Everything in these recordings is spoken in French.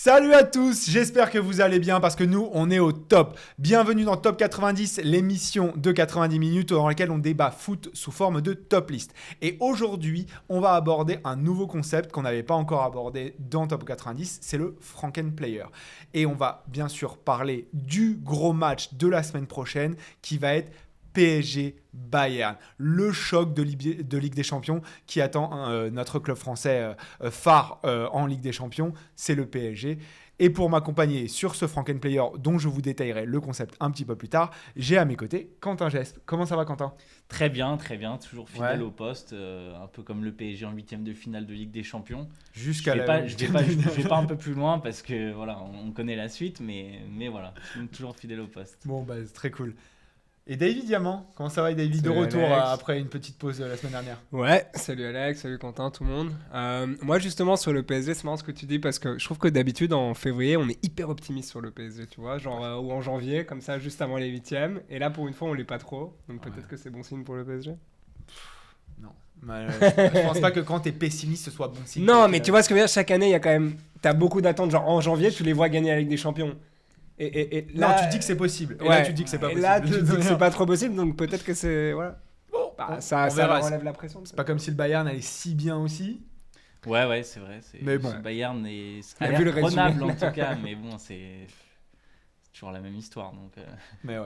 Salut à tous, j'espère que vous allez bien parce que nous, on est au top. Bienvenue dans Top 90, l'émission de 90 minutes dans laquelle on débat foot sous forme de top list. Et aujourd'hui, on va aborder un nouveau concept qu'on n'avait pas encore abordé dans Top 90, c'est le Franken-Player. Et on va bien sûr parler du gros match de la semaine prochaine qui va être PSG Bayern, le choc de Ligue des Champions qui attend notre club français phare en Ligue des Champions, c'est le PSG. Et pour m'accompagner sur ce Franken-Player dont je vous détaillerai le concept un petit peu plus tard, j'ai à mes côtés Quentin Gesp. Comment ça va, Quentin ? Très bien, toujours fidèle au poste, un peu comme le PSG en 8e de finale de Ligue des Champions. Je vais pas un peu plus loin parce que voilà, on connaît la suite, mais voilà, toujours fidèle au poste. Bon, bah, c'est très cool. Et David Diamant, comment ça va David, de retour après une petite pause la semaine dernière? Ouais, salut Alex, salut Quentin, tout le monde. Moi justement sur le PSG, c'est marrant ce que tu dis parce que je trouve que d'habitude en février on est hyper optimiste sur le PSG, tu vois, genre ou en janvier, comme ça juste avant les 8e. Et là pour une fois on l'est pas trop, donc peut-être que c'est bon signe pour le PSG. Non, je pense pas que quand t'es pessimiste ce soit bon signe. Non mais tu vois ce que je veux dire, chaque année il y a quand même, t'as beaucoup d'attentes, genre en janvier tu les vois gagner la Ligue des Champions. Et là, non, tu dis que c'est possible. Et là, tu dis que c'est pas possible. Là, tu dis que c'est pas trop possible, donc peut-être que c'est. Voilà. Bon, ça enlève la pression. C'est pas comme si le Bayern allait si bien aussi. Ouais, c'est vrai. Mais bon. Le Bayern est prenable en tout cas, mais bon, c'est toujours la même histoire. Donc, Mais ouais.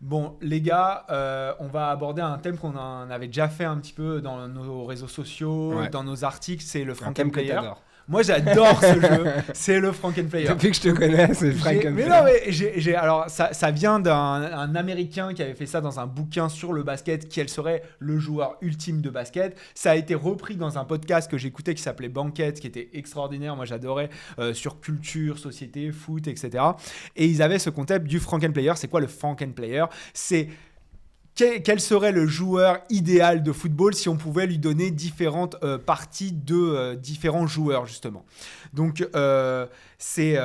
Bon, les gars, on va aborder un thème qu'on en avait déjà fait un petit peu dans nos réseaux sociaux, dans nos articles. C'est le Franken-Player. Moi, j'adore ce jeu. C'est le Franken-Player. Depuis que je te connais, c'est le Franken-Player. Mais non, mais alors, ça vient d'un Américain qui avait fait ça dans un bouquin sur le basket. Quel serait le joueur ultime de basket? Ça a été repris dans un podcast que j'écoutais qui s'appelait Banquette, qui était extraordinaire. Moi, j'adorais sur culture, société, foot, etc. Et ils avaient ce concept du Franken-Player. C'est quoi le Franken-Player? C'est quel serait le joueur idéal de football si on pouvait lui donner différentes parties de différents joueurs, justement. Donc, c'est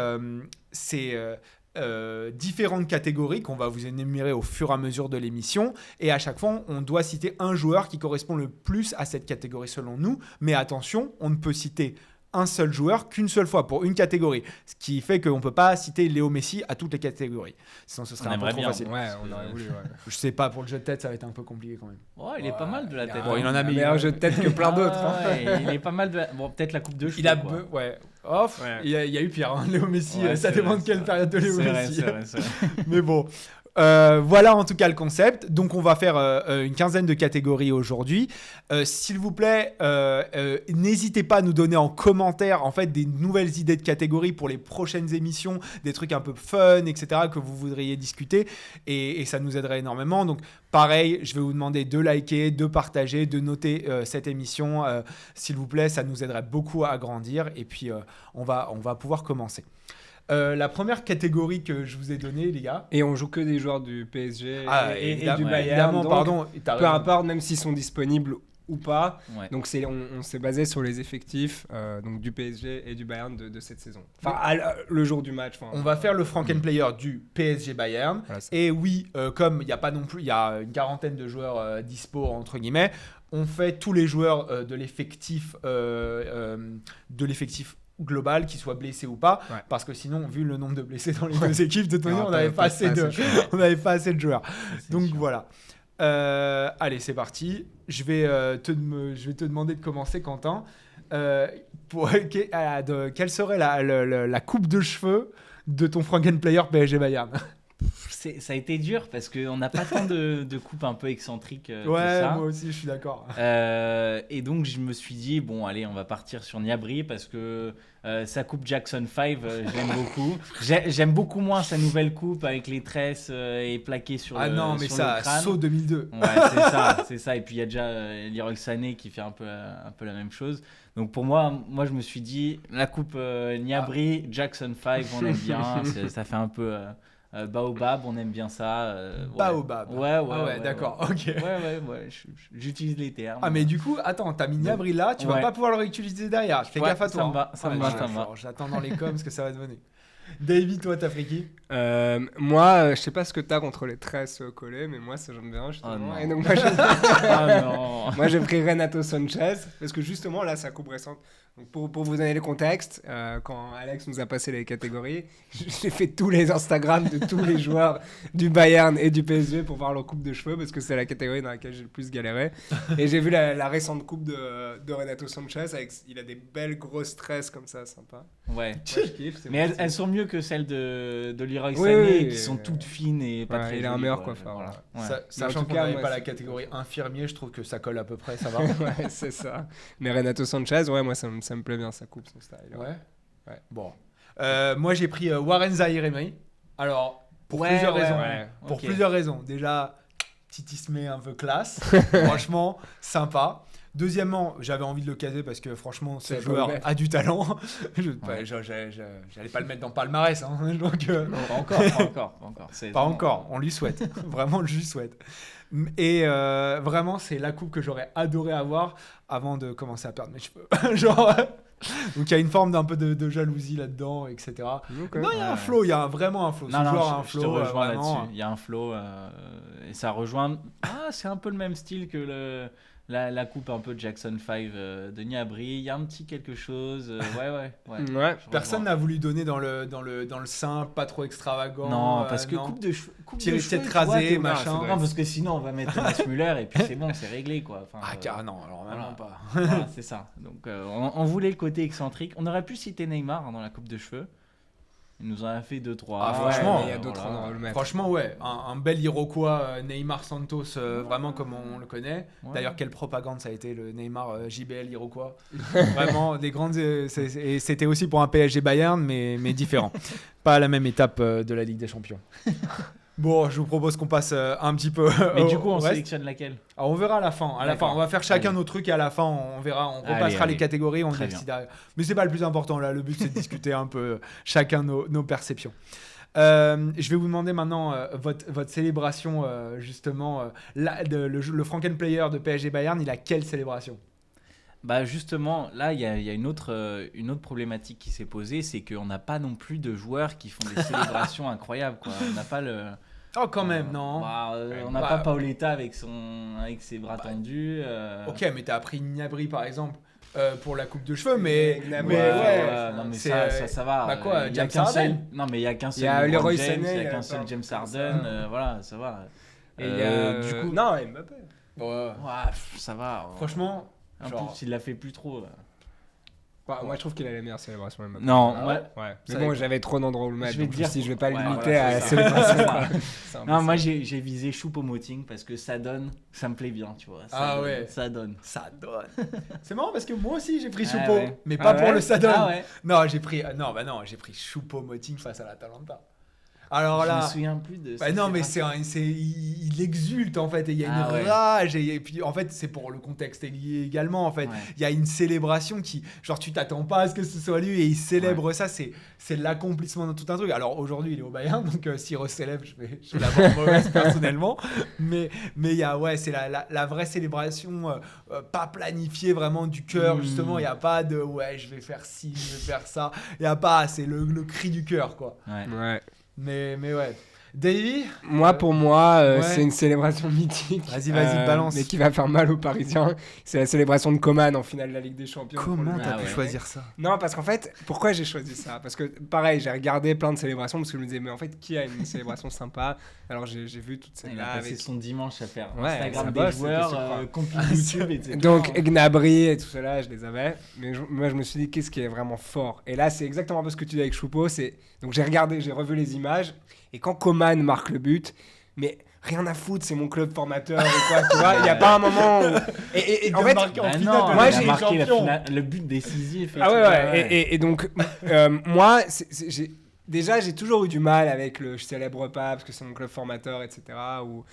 différentes catégories qu'on va vous énumérer au fur et à mesure de l'émission. Et à chaque fois, on doit citer un joueur qui correspond le plus à cette catégorie selon nous. Mais attention, on ne peut citer un seul joueur qu'une seule fois pour une catégorie, ce qui fait qu'on ne peut pas citer Léo Messi à toutes les catégories, sinon ce serait un peu trop facile. Ouais, on aurait voulu. Ouais. Je sais pas, pour le jeu de tête ça va être un peu compliqué quand même. Oh, il est pas mal de la tête. Bon, il en a meilleur jeu de tête que plein d'autres. Il est pas mal de bon, peut-être la coupe de cheveux. Il y a eu pire, hein, Léo Messi, ça dépend de quelle période de Léo Messi. C'est vrai. Mais bon. Voilà en tout cas le concept. Donc on va faire une quinzaine de catégories aujourd'hui. S'il vous plaît, n'hésitez pas à nous donner en commentaire en fait des nouvelles idées de catégories pour les prochaines émissions, des trucs un peu fun, etc. que vous voudriez discuter et ça nous aiderait énormément. Donc pareil, je vais vous demander de liker, de partager, de noter cette émission. S'il vous plaît, ça nous aiderait beaucoup à grandir et puis on va pouvoir commencer. La première catégorie que je vous ai donnée, les gars. Et on joue que des joueurs du PSG et du Bayern. Évidemment, donc, pardon. Peu importe, même s'ils sont disponibles ou pas. Ouais. Donc on s'est basé sur les effectifs donc du PSG et du Bayern de cette saison. Enfin, le jour du match. On va faire le Franken-Player du PSG Bayern. Voilà, et oui, comme il n'y a pas non plus, il y a une quarantaine de joueurs dispo entre guillemets. On fait tous les joueurs de l'effectif global, qu'ils soient blessés ou pas, parce que sinon, vu le nombre de blessés dans les deux équipes, de toute manière, on n'avait pas assez de joueurs. Donc voilà. Allez, c'est parti. Je vais te demander de commencer, Quentin. Quelle serait la coupe de cheveux de ton Franken-Player PSG Bayern? Ça a été dur parce qu'on n'a pas tant de coupes un peu excentriques que ça. Ouais, moi aussi, je suis d'accord. Et donc, je me suis dit, bon, allez, on va partir sur Gnabry parce que sa coupe Jackson 5, je l'aime beaucoup. J'aime beaucoup moins sa nouvelle coupe avec les tresses et plaquées sur le crâne. Ah non, mais ça, saut 2002. Ouais, c'est ça. Et puis, il y a déjà Leroy Sané qui fait un peu la même chose. Donc, pour moi, je me suis dit, la coupe Gnabry, Jackson 5, on aime bien. Ça fait un peu... Baobab, on aime bien ça. Baobab. Ouais, d'accord. Ok. Ouais. J'utilise les termes. Ah, mais du coup, attends, t'as mis Gnabry là, tu vas pas pouvoir le réutiliser derrière. Fais gaffe à toi. Ça me va. J'attends dans les coms ce que ça va devenir. David, toi, t'as pris qui? Moi, je sais pas ce que t'as contre les tresses collées, mais moi, ça j'aime bien justement. non. Et donc, moi, Ah non. moi, j'ai pris Renato Sanchez parce que justement, là, sa coupe récente. Donc, pour vous donner le contexte, quand Alex nous a passé les catégories, j'ai fait tous les Instagram de tous les joueurs du Bayern et du PSG pour voir leur coupe de cheveux parce que c'est la catégorie dans laquelle j'ai le plus galéré. Et j'ai vu la récente coupe de Renato Sanchez. Il a des belles grosses tresses comme ça, sympa. Ouais. Ouais, je kiffe. Mais elles sont mieux que celles de Leroy Oui, Sané, oui, qui sont toutes fines et pas ouais, très il a un jolies, meilleur quoi. coiffeur, Voilà. ouais. Ouais. Sachant tout qu'on cas, n'avait moi, pas la c'est- catégorie infirmier, je trouve que ça colle à peu près, ça va. Ouais, c'est ça. Mais Renato Sanchez, ouais, moi, ça me plaît bien, sa coupe, son style. Ouais. Ouais. Bon. Moi, j'ai pris Warren Zaïre-Emery. Alors, pour Ouais, plusieurs ouais, raisons. ouais. Pour Ok. plusieurs raisons. Déjà, petit Ismé un peu classe. Franchement, sympa. Deuxièmement, j'avais envie de le caser parce que franchement, ce Ça joueur peut le mettre. a du talent. Ouais. J'allais pas le mettre dans le palmarès. Hein, donc, Pas encore. C'est pas vraiment- encore, on lui souhaite. Vraiment, je lui souhaite. Et vraiment, c'est la coupe que j'aurais adoré avoir avant de commencer à perdre mes cheveux. Genre, donc il y a une forme d'un peu de jalousie là-dedans, etc. Ok. Non, il y a un Ouais. flow, il y a vraiment un flow. Ce Non, non, joueur a un je te flow, rejoins vraiment. là-dessus. Il y a un flow et ça rejoint. Ah, c'est un peu le même style que la coupe un peu Jackson 5 de Niabri. Il y a un petit quelque chose. Ouais. Ouais. Je Personne rejoins. n'a voulu donner dans le simple, pas trop extravagant. Non, parce que non. coupe de cheveux. Tête tu vois, rasée, t'es- machin. Non, parce que sinon on va mettre Thomas Müller et puis c'est bon, c'est réglé quoi. Enfin, Ah, car non, alors vraiment voilà. pas. Voilà, c'est ça. Donc on voulait le côté excentrique. On aurait pu citer Neymar dans la coupe de cheveux. Il nous en a fait 2-3. Ah, franchement, il y a d'autres voilà. endroits où le mettre. Franchement, ouais, un bel Iroquois Neymar Santos, vraiment comme on le connaît. Ouais. D'ailleurs, quelle propagande ça a été le Neymar JBL Iroquois. Vraiment, des grandes. Et c'était aussi pour un PSG Bayern, mais différent. Pas à la même étape de la Ligue des Champions. Bon, je vous propose qu'on passe un petit peu. Mais du au coup, on reste. sélectionne laquelle? Alors, on verra à la fin. À la fin, D'accord. on va faire chacun Allez. nos trucs et à la fin, on verra, on Allez, repassera les allez. catégories, on Très décidera. Mais c'est pas le plus important là. Le but, c'est de discuter un peu chacun nos perceptions. Je vais vous demander maintenant votre célébration, justement. Le Frankenplayer de PSG Bayern, il a quelle célébration? Bah justement, là, il y a une autre problématique qui s'est posée, c'est qu'on n'a pas non plus de joueurs qui font des célébrations incroyables, quoi. On n'a pas le... Oh, quand même, non. on n'a Bah, pas Paoletta avec ses bras tendus. Ok, mais t'as appris Gnabry par exemple pour la coupe de cheveux, mais, Gnabry, mais ouais. non mais c'est, ça va. bah quoi, Il y a James qu'un seul. Harden. Non mais il y a qu'un seul. Il y a LeBron Leroy James, Sané, il y il a a qu'un pas seul un James truc comme Harden. ça. Voilà, ça va. Et il y a... Du coup, Non, Mbappé. Ouais. ouais, ça va. Franchement, En genre- plus, il l'a fait plus trop. Bah, moi, je trouve qu'il a les meilleures célébrations. Mbappé. Non, Ah moi, ouais. Ouais. Mais Ça bon, dépend. j'avais trop d'endroits où le mettre. Je vais donc te je me dire suis dit, je vais pas le ouais, limiter voilà, à la c'est ça. célébration. Ouais. C'est un peu non, ça. moi j'ai visé Choupo-Moting parce que ça donne, ça me plaît bien, tu vois. Ça Ah donne, ouais. Ça donne. ça donne. C'est marrant parce que moi aussi j'ai pris Ah Choupo, ouais. mais pas Ah pour ouais le Sadon. Ah ouais. Non, j'ai pris j'ai pris Choupo-Moting face à l'Atalanta. Alors Je me là, souviens plus de. bah non, mais il exulte en fait et il y a une Ah ouais. rage et puis en fait c'est pour le contexte également en fait. Ouais. Il y a une célébration qui genre tu t'attends pas à ce que ce soit lui et il célèbre ça, c'est l'accomplissement de tout un truc. Alors aujourd'hui il est au Bayern donc s'il recélèbre je vais l'avoir mauvaise personnellement, mais il y a c'est la vraie célébration pas planifiée vraiment du cœur justement. Il y a pas de je vais faire ci, je vais faire ça. Il y a pas, c'est le cri du cœur quoi. Ouais. Ouais. Mais ouais. Davy, Moi, pour moi, ouais. c'est une célébration mythique. Vas-y, balance. Mais qui va faire mal aux Parisiens. C'est la célébration de Coman en finale de la Ligue des Champions. comment Pour le- t'as Ah pu ouais. choisir ça? Non, parce qu'en fait, pourquoi j'ai choisi ça? Parce que, pareil, j'ai regardé plein de célébrations parce que je me disais, mais en fait, qui a une célébration sympa? Alors, j'ai vu toutes Il celles-là a passé avec... son dimanche à faire Ouais, Instagram ça des bosse, joueurs, c'était super. compil YouTube, etc. Donc, Gnabry et tout cela, je les avais. Mais moi, je me suis dit, qu'est-ce qui est vraiment fort? Et là, c'est exactement un peu ce que tu dis avec Choupo. Donc, j'ai regardé, j'ai revu les images. Et quand Coman marque le but, mais rien à foutre, c'est mon club formateur ou quoi, tu vois? Il n'y a pas un moment où... Et en fait, marqué en Ah finale non, de moi, il a j'ai- marqué la champion. finale- le but décisif. ah ouais, tout. ouais. Et donc, moi, déjà, j'ai toujours eu du mal avec le je célèbre pas parce que c'est mon club formateur, etc. Ou...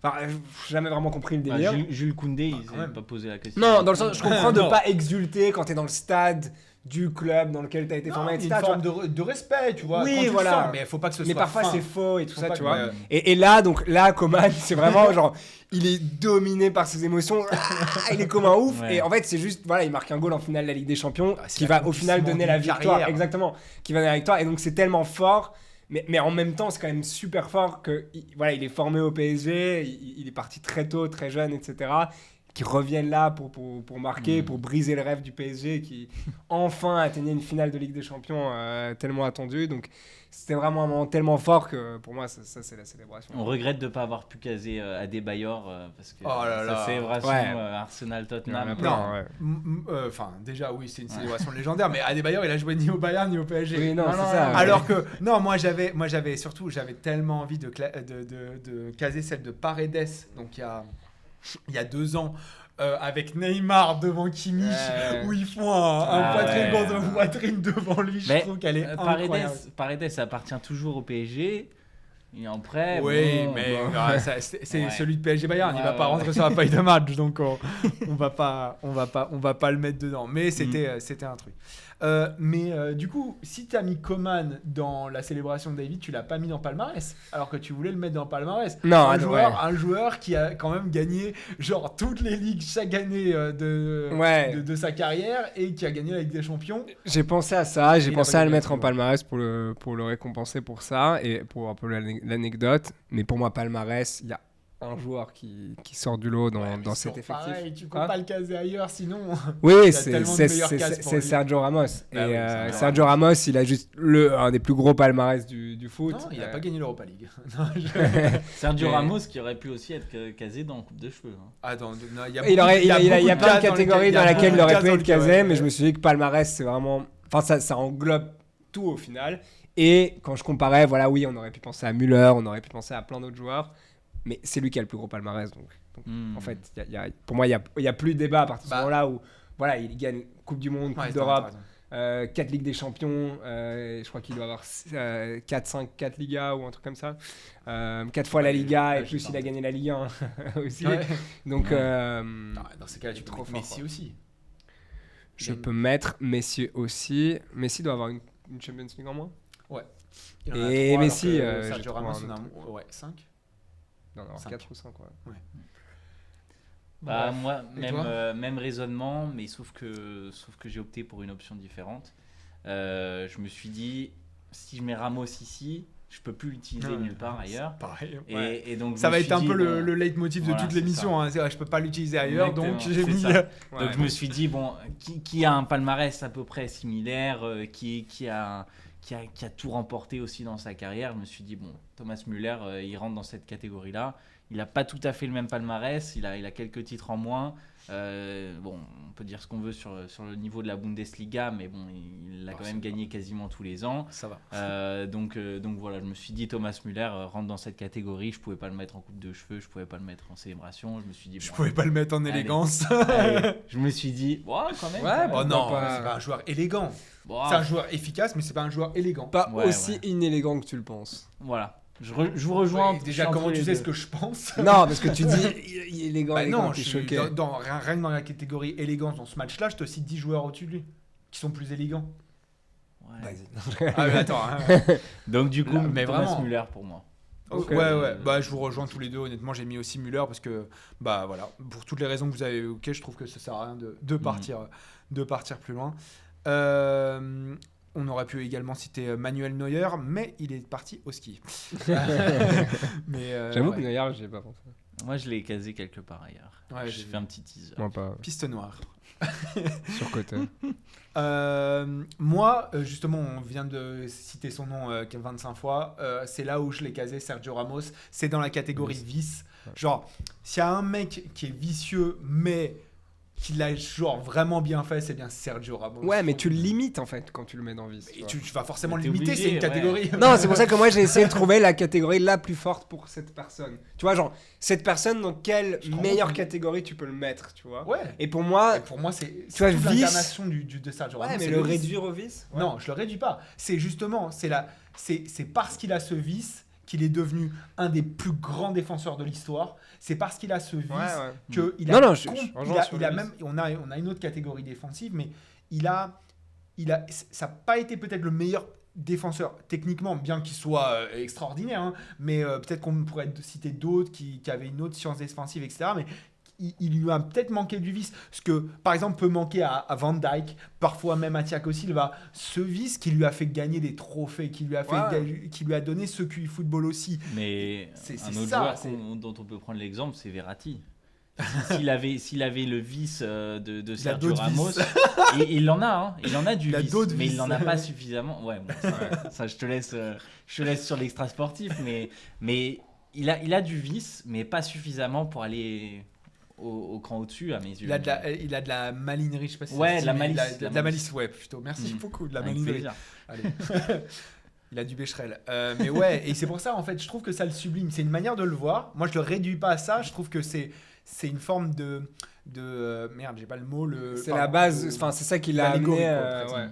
Enfin, j'ai jamais vraiment compris le Enfin, délire. Jules Koundé, il quand s'est même. pas posé la question. Non, dans le sens, je comprends de Non. pas exulter quand t'es dans le stade du club dans lequel tu as été formé, il y etc. a une tu vois. forme de respect, tu vois. Oui, quand tu le voilà. sens, mais il faut pas que ce Mais soit parfois fin. c'est faux et tout Faut ça, pas tu que- vois. ouais. Et là, Coman, c'est vraiment genre, il est dominé par ses émotions. Il est comme un ouf. Ouais. Et en fait, c'est juste, voilà, il marque un goal en finale de la Ligue des Champions Ah, c'est qui va au l'accomplissement final donner la d'une victoire. carrière. Exactement. Qui va donner la victoire. Et donc, c'est tellement fort. Mais en même temps, c'est quand même super fort que, voilà, il est formé au PSG. Il est parti très tôt, très jeune, etc. Qui reviennent là pour marquer, pour briser le rêve du PSG, qui enfin atteignait une finale de Ligue des Champions tellement attendue. Donc c'était vraiment un moment tellement fort que pour moi, ça c'est la célébration. On regrette de ne pas avoir pu caser Adebayor parce que Oh là sa là. célébration Ouais. Arsenal-Tottenham. Il y en a Non, plein, ouais. enfin, déjà, oui, c'est une célébration légendaire, mais Adebayor, il a joué ni au Bayern ni au PSG. Oui, non, c'est ça. Alors que, non, moi j'avais tellement envie de caser celle de Paredes, donc il y a 2 ans, avec Neymar devant Kimmich, Ouais. où ils font un Ah poitrine ouais. contre poitrine devant lui. Je Mais, trouve qu'elle est incroyable. Paredes appartient toujours au PSG. Et après, Oui, bon, mais bon. c'est Ouais. celui de PSG Bayern. Il Ouais, va pas ouais. rentrer sur la feuille de match, donc on va pas le mettre dedans. Mais c'était un truc. Mais du coup, si tu as mis Coman dans la célébration de David, tu l'as pas mis dans palmarès, alors que tu voulais le mettre dans palmarès. Non, un joueur qui a quand même gagné genre toutes les ligues chaque année de sa carrière et qui a gagné la Ligue des Champions. J'ai pensé à ça, j'ai Il a pensé pas à le gagné, mettre en tu vois. palmarès pour le récompenser pour ça et pour un peu l'anecdote. Mais pour moi, palmarès, il y a un joueur qui sort du lot dans Mais cet c'est effectif. pareil, tu peux Hein pas le caser ailleurs sinon. Oui, Il y a c'est tellement de meilleures cases pour c'est lui. Sergio Ramos. Bah oui, Sergio Ramos, il a juste un des plus gros palmarès du foot. Non, il a pas gagné l'Europa League. Non, Sergio Mais- Ramos qui aurait pu aussi être casé dans Coupe de cheveux. Hein. Attends, non, Il y a plein de catégories dans lesquelles il aurait pu être casé, mais je me suis. suis dit que palmarès, c'est vraiment. Enfin, ça englobe tout au final. Et quand je comparais, voilà, oui, on aurait pu penser à Müller, on aurait pu penser à plein d'autres joueurs, mais c'est lui qui a le plus gros palmarès. Donc Hmm. en fait, pour moi, il y a plus de débat à partir de ce Bah. moment-là où voilà, il gagne Coupe du Monde, Coupe d'Europe, 4 Ligues des Champions, je crois qu'il doit avoir 4 Ligas ou un truc comme ça. 4 fois la Ouais, Liga ouais, et plus j'ai il a pas gagné la Ligue 1 aussi. Ouais. Donc Ouais. Dans ces cas-là, tu peux Trop mettre fort, Messi quoi. aussi. je peux mettre Messi aussi. Messi doit avoir une Champions League en moins. Il en a Et 3, Messi, alors que je Sergio trouve Ramos, un il en a autre. ouais, 5. Il doit en avoir 5. 4 ou 5, ouais. Bah, Bref. moi, Et toi même raisonnement, mais sauf que j'ai opté pour une option différente. Je me suis dit, si je mets Ramos ici, je peux plus l'utiliser Ouais, nulle part ailleurs. Pareil. Et, Ouais. et donc, Ça je va me être suis un dit, peu bon, le leitmotiv de voilà, toute c'est l'émission. Hein. C'est vrai, je peux pas l'utiliser ailleurs, donc Exactement, j'ai c'est mis. ça. Ouais, Donc je me suis dit, bon, qui a un palmarès à peu près similaire, qui a tout remporté aussi dans sa carrière, je me suis dit, bon, Thomas Müller, il rentre dans cette catégorie-là. Il n'a pas tout à fait le même palmarès, il a quelques titres en moins. Bon, on peut dire ce qu'on veut sur le niveau de la Bundesliga, mais bon, il a quand même gagné quasiment tous les ans. Ça va. Donc voilà, je me suis dit, Thomas Müller rentre dans cette catégorie. Je pouvais pas le mettre en coupe de cheveux, je pouvais pas le mettre en célébration. Je me suis dit, Je bon, pouvais pas le mettre en Allez. élégance. allez. Je me suis dit, ouais, quand même. Ouais, quand même. Oh Pourquoi non, pas c'est pas un joueur élégant. Bon, C'est un joueur efficace, mais c'est pas un joueur élégant. Pas Ouais, aussi ouais. inélégant que tu le penses. voilà. Je vous rejoins. Ouais, déjà, entre comment tu les sais deux. ce que je pense? Non, parce que tu dis il est élégant, Bah élégant, non, t'es je suis choqué. rien que dans la catégorie élégance dans ce match-là, je te cite 10 joueurs au-dessus de lui qui sont plus élégants. Ouais. Vas-y. Ah mais attends. Hein. Donc du coup, Là, mais Thomas vraiment. Müller pour moi. Ok. Ouais. Bah je vous rejoins tous les deux. Honnêtement, j'ai mis aussi Müller parce que bah voilà, pour toutes les raisons que vous avez évoquées, je trouve que ça sert à rien de partir plus loin. On aurait pu également citer Manuel Neuer, mais il est parti au ski. Mais J'avoue ouais. que Neuer, j'y ai pas pensé. Moi, je l'ai casé quelque part ailleurs. Ouais, J'ai j'ai fait un petit teaser. Moi pas. Piste noire. Surcoté. Moi, justement, on vient de citer son nom 25 fois. C'est là où je l'ai casé, Sergio Ramos. C'est dans la catégorie vice. Genre, s'il y a un mec qui est vicieux, mais qui l'a genre vraiment bien fait, c'est bien Sergio Ramos. Ouais, mais tu le limites en fait quand tu le mets dans vice. Et vois. tu vas forcément Mais le t'es limiter, obligé, c'est une ouais. catégorie. Non, c'est pour ça que moi j'ai essayé de trouver la catégorie la plus forte pour cette personne. Tu vois, genre, cette personne dans quelle Je comprends meilleure compte. catégorie tu peux le mettre, tu vois. Ouais. Et pour moi, Et pour moi, c'est Tu vois, toute vice- l'incarnation de Sergio Ramos. ouais, mais c'est le vice. réduire au vice. Ouais. Non, je le réduis pas. C'est justement, c'est parce qu'il a ce vice qu'il est devenu un des plus grands défenseurs de l'histoire. C'est parce qu'il a ce vice Ouais, ouais. que il Non, a, non, je il rejoins a, sur il le a vice. même, on a une autre catégorie défensive, mais il a ça n'a pas été peut-être le meilleur défenseur techniquement, bien qu'il soit extraordinaire, hein, mais peut-être qu'on pourrait citer d'autres qui avaient une autre science défensive, etc. Mais il lui a peut-être manqué du vice, ce que par exemple peut manquer à Van Dijk, parfois même à Thiago Silva, ce vice qui lui a fait gagner des trophées, qui lui a donné ce QI football aussi. Mais C'est un autre ça, joueur dont on peut prendre l'exemple, c'est Verratti. S'il avait le vice de Sergio Ramos, et il en a, hein, il en a du vice, mais il n'en a pas suffisamment. Ouais, bon, ça je te laisse sur l'extra sportif, mais il a du vice, mais pas suffisamment pour aller au cran au-dessus à mes yeux. Il a de la malinerie, je sais pas si ouais, c'est la mais malice, de la malice, ouais, plutôt. Merci beaucoup, de la Avec malinerie. plaisir. Allez. Il a du Becherel. Mais ouais, et c'est pour ça, en fait, je trouve que ça le sublime. C'est une manière de le voir. Moi, je le réduis pas à ça. Je trouve que c'est une forme de merde, j'ai pas le mot. C'est la base, enfin, c'est ça qui l'a amené. l'allégorie,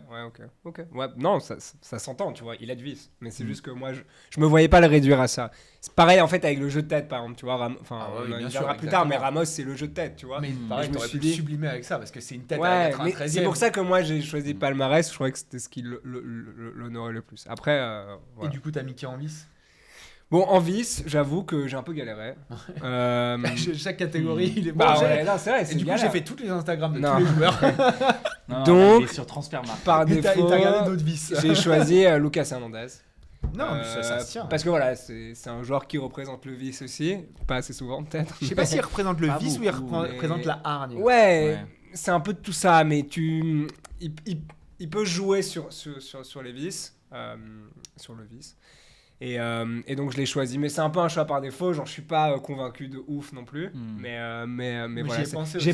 Ok. Ouais, non, ça s'entend, tu vois. Il a de vice. Mais c'est juste que moi, je me voyais pas le réduire à ça. C'est pareil, en fait, avec le jeu de tête, par exemple, tu vois. On bien en sûr, verra plus tard, mais Ramos, c'est le jeu de tête, tu vois. Mais pareil, je me t'aurais suis pu le dit- sublimer avec ça, parce que c'est une tête à Ouais, mettre un mais 13e. c'est pour ça que moi, j'ai choisi Palmarès. Je trouvais que c'était ce qui l'honorait le plus. Après, Et voilà. du coup, t'as mis qui en vice? Bon, en vice, j'avoue que j'ai un peu galéré. Chaque catégorie, il est Bah bon. ouais, non, c'est vrai, c'est Et du coup, galère. j'ai fait toutes les Instagrams de Non. tous les joueurs. Non, Donc, il est sur Transfermarkt. Par Et t'as défaut, regardé d'autres vices. j'ai choisi Lucas Hernandez. Non, mais ça se tient. Parce que voilà, c'est un joueur qui représente le vice aussi. Pas assez souvent, peut-être. Je sais pas s'il représente le Pas vice ou il beaucoup, représente la hargne. Ouais, Ouais. c'est un peu de tout ça, mais il peut jouer sur les vices, sur le vice. Et donc je l'ai choisi, mais c'est un peu un choix par défaut. J'en suis pas convaincu de ouf non plus, mais voilà. J'y ai pensé aussi.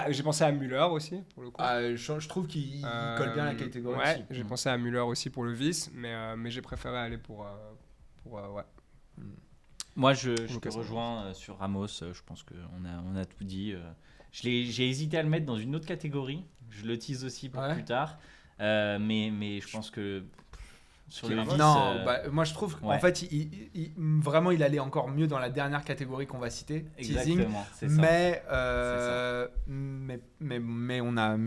J'ai pensé à Müller aussi pour le coup. Je trouve qu'il colle bien à la catégorie Ouais, aussi. j'ai pensé à Müller aussi pour le vice, mais j'ai préféré aller pour ouais. Moi, je Lucas te rejoins sur Ramos. Je pense qu'on a tout dit. J'ai hésité à le mettre dans une autre catégorie. Je le tease aussi pour Ouais. plus tard. Mais je pense que sur le vice. Non, moi je trouve qu'en ouais. fait, vraiment, il allait encore mieux dans la dernière catégorie qu'on va citer, teasing. Exactement, c'est ça. Mais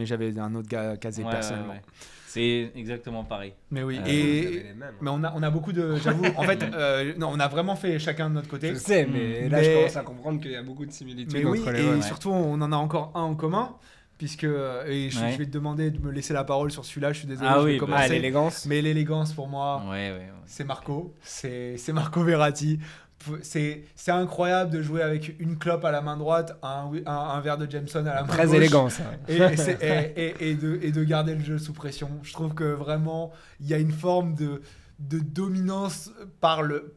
j'avais un autre gars casé Ouais, personnellement. ouais. C'est exactement pareil. Mais oui, Vous avez et les mêmes. mais on a beaucoup de, j'avoue, en fait, non, on a vraiment fait chacun de notre côté. Je sais, mais là Mais- je commence à comprendre qu'il y a beaucoup de similitudes Mais oui, entre les et deux. ouais. surtout, on en a encore un en commun, puisque Ouais. je vais te demander de me laisser la parole sur celui-là. Je suis désolé, Ah je vais oui, bah, commencer. l'élégance. Mais l'élégance pour moi, Ouais. c'est Marco, c'est Marco Verratti. C'est incroyable de jouer avec une clope à la main droite, un verre de Jameson à la main Très gauche. élégant ça. Et de garder le jeu sous pression. Je trouve que vraiment, il y a une forme de dominance par le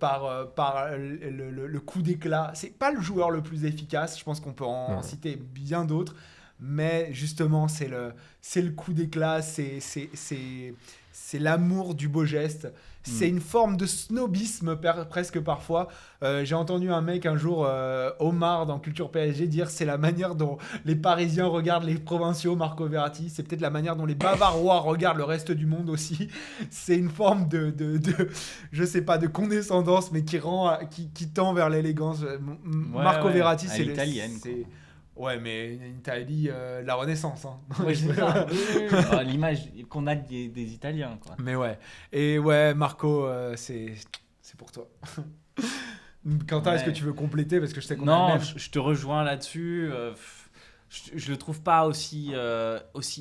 coup d'éclat. C'est pas le joueur le plus efficace, je pense qu'on peut en Non. citer bien d'autres, mais justement, c'est le coup d'éclat, c'est l'amour du beau geste. C'est une forme de snobisme presque parfois. J'ai entendu un mec un jour, Omar dans Culture PSG, dire c'est la manière dont les Parisiens regardent les provinciaux, Marco Verratti. C'est peut-être la manière dont les Bavarois regardent le reste du monde aussi. C'est une forme je sais pas, de condescendance, mais qui tend vers l'élégance. Marco ouais. Verratti, À c'est l'italienne, c'est- Ouais, mais en Italie, la Renaissance. Hein. Ouais, c'est ça. Ah, l'image qu'on a des Italiens, quoi. Mais ouais. Et ouais, Marco, c'est pour toi. Quentin, est-ce que Ouais. tu veux compléter? Parce que je sais qu'on a le Non, même. je te rejoins là-dessus. Je le trouve pas aussi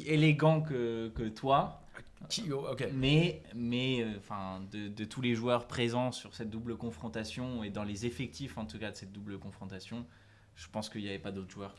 élégant que toi. Ok. Mais enfin, de tous les joueurs présents sur cette double confrontation et dans les effectifs en tout cas de cette double confrontation, je pense qu'il n'y avait pas d'autres joueurs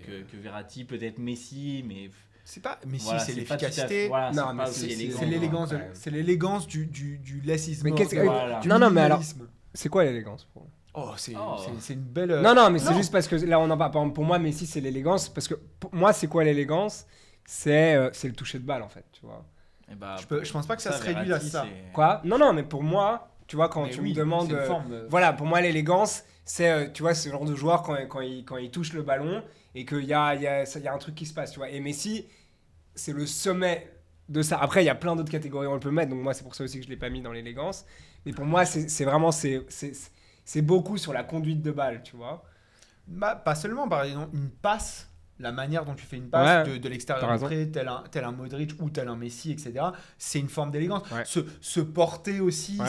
que Verratti, peut-être Messi, mais C'est pas. Mais voilà, si, c'est pas tout à fait- l'efficacité. voilà, Non, c'est mais pas aussi élégant. C'est l'élégance. quand même. C'est l'élégance du laissisme. Mais qu'est-ce que- Voilà. du Non, mais alors- minimalisme. C'est quoi l'élégance pour Oh, c'est Oh. une belle. Non, mais c'est non. juste parce que là on en parle. Par exemple, pour moi, Messi c'est l'élégance. Parce que pour moi, c'est quoi l'élégance? C'est le toucher de balle en fait, tu vois. Et bah, Je pense pas que ça se réduit à Verratti, ça. c'est- Quoi? Non, mais pour moi, tu vois, quand Mais tu oui, me demandes. c'est une forme de- Voilà, pour moi, l'élégance, c'est, tu vois, ce genre de joueur quand il touche le ballon et qu'il y a un truc qui se passe, tu vois. Et Messi, c'est le sommet de ça. Après, il y a plein d'autres catégories où on le peut mettre, donc moi, c'est pour ça aussi que je l'ai pas mis dans l'élégance. Mais pour moi, c'est vraiment, c'est beaucoup sur la conduite de balle, tu vois. Bah, pas seulement, par exemple, une passe La manière dont tu fais une passe Ouais, de t'as l'extérieur raison. après, tel un Modric ou tel un Messi, etc. C'est une forme d'élégance. Ouais. Se porter aussi, Ouais.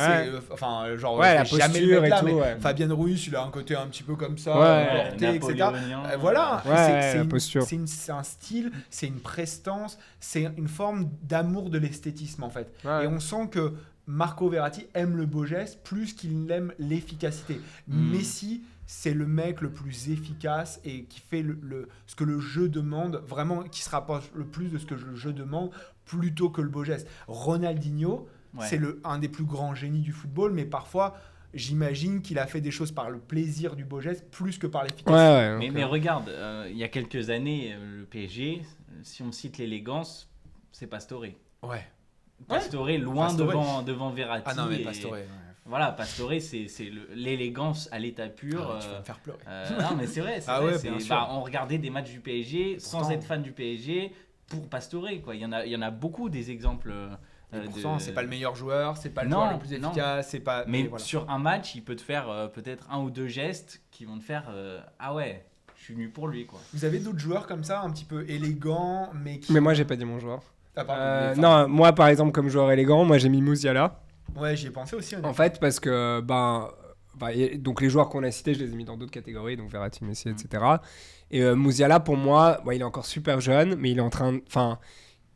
c'est genre Ouais, je la vais jamais le posture mettre et là, tout, mais ouais. Fabien Ruiz, il a un côté un petit peu comme ça, Ouais, porté, etc. napoléonien. Voilà, Ouais, la posture. c'est un style, c'est une prestance, c'est une forme d'amour de l'esthétisme en fait. Ouais. Et on sent que Marco Verratti aime le beau geste plus qu'il aime l'efficacité. Messi, c'est le mec le plus efficace et qui fait ce que le jeu demande, vraiment qui se rapproche le plus de ce que le jeu demande plutôt que le beau geste. Ronaldinho, Ouais. c'est un des plus grands génies du football, mais parfois, j'imagine qu'il a fait des choses par le plaisir du beau geste plus que par l'efficacité. Ouais, Mais, donc, mais regarde, il y a quelques années, le PSG, si on cite l'élégance, c'est Pastore. Ouais. Pastore, loin Pastore. devant Verratti. Ah non, mais et- Pastore. Ouais. Voilà, Pastore, c'est l'élégance à l'état pur. Ah ouais, tu vas me faire pleurer. Non, mais c'est vrai. Ah vrai, ouais, c'est- bien sûr. on regardait des matchs du PSG sans pourtant- être fan du PSG pour Pastore. Quoi. Il y en a beaucoup des exemples. Et pourtant, c'est pas le meilleur joueur, c'est pas le Non, joueur le plus non. efficace, c'est pas. Mais voilà. sur un match, il peut te faire peut-être un ou deux gestes qui vont te faire ah ouais, je suis nu pour lui. Quoi. Vous avez d'autres joueurs comme ça, un petit peu élégants, mais qui. Mais moi, j'ai pas dit mon joueur. Ah, pardon, mais Non, moi, par exemple, comme joueur élégant, moi, j'ai mis Musiala. Ouais, j'y ai pensé aussi. honnêtement. En fait, parce que donc les joueurs qu'on a cités, je les ai mis dans d'autres catégories, donc Verratti, Messi, etc. Et Musiala, pour moi, il est encore super jeune, mais il est en train, enfin,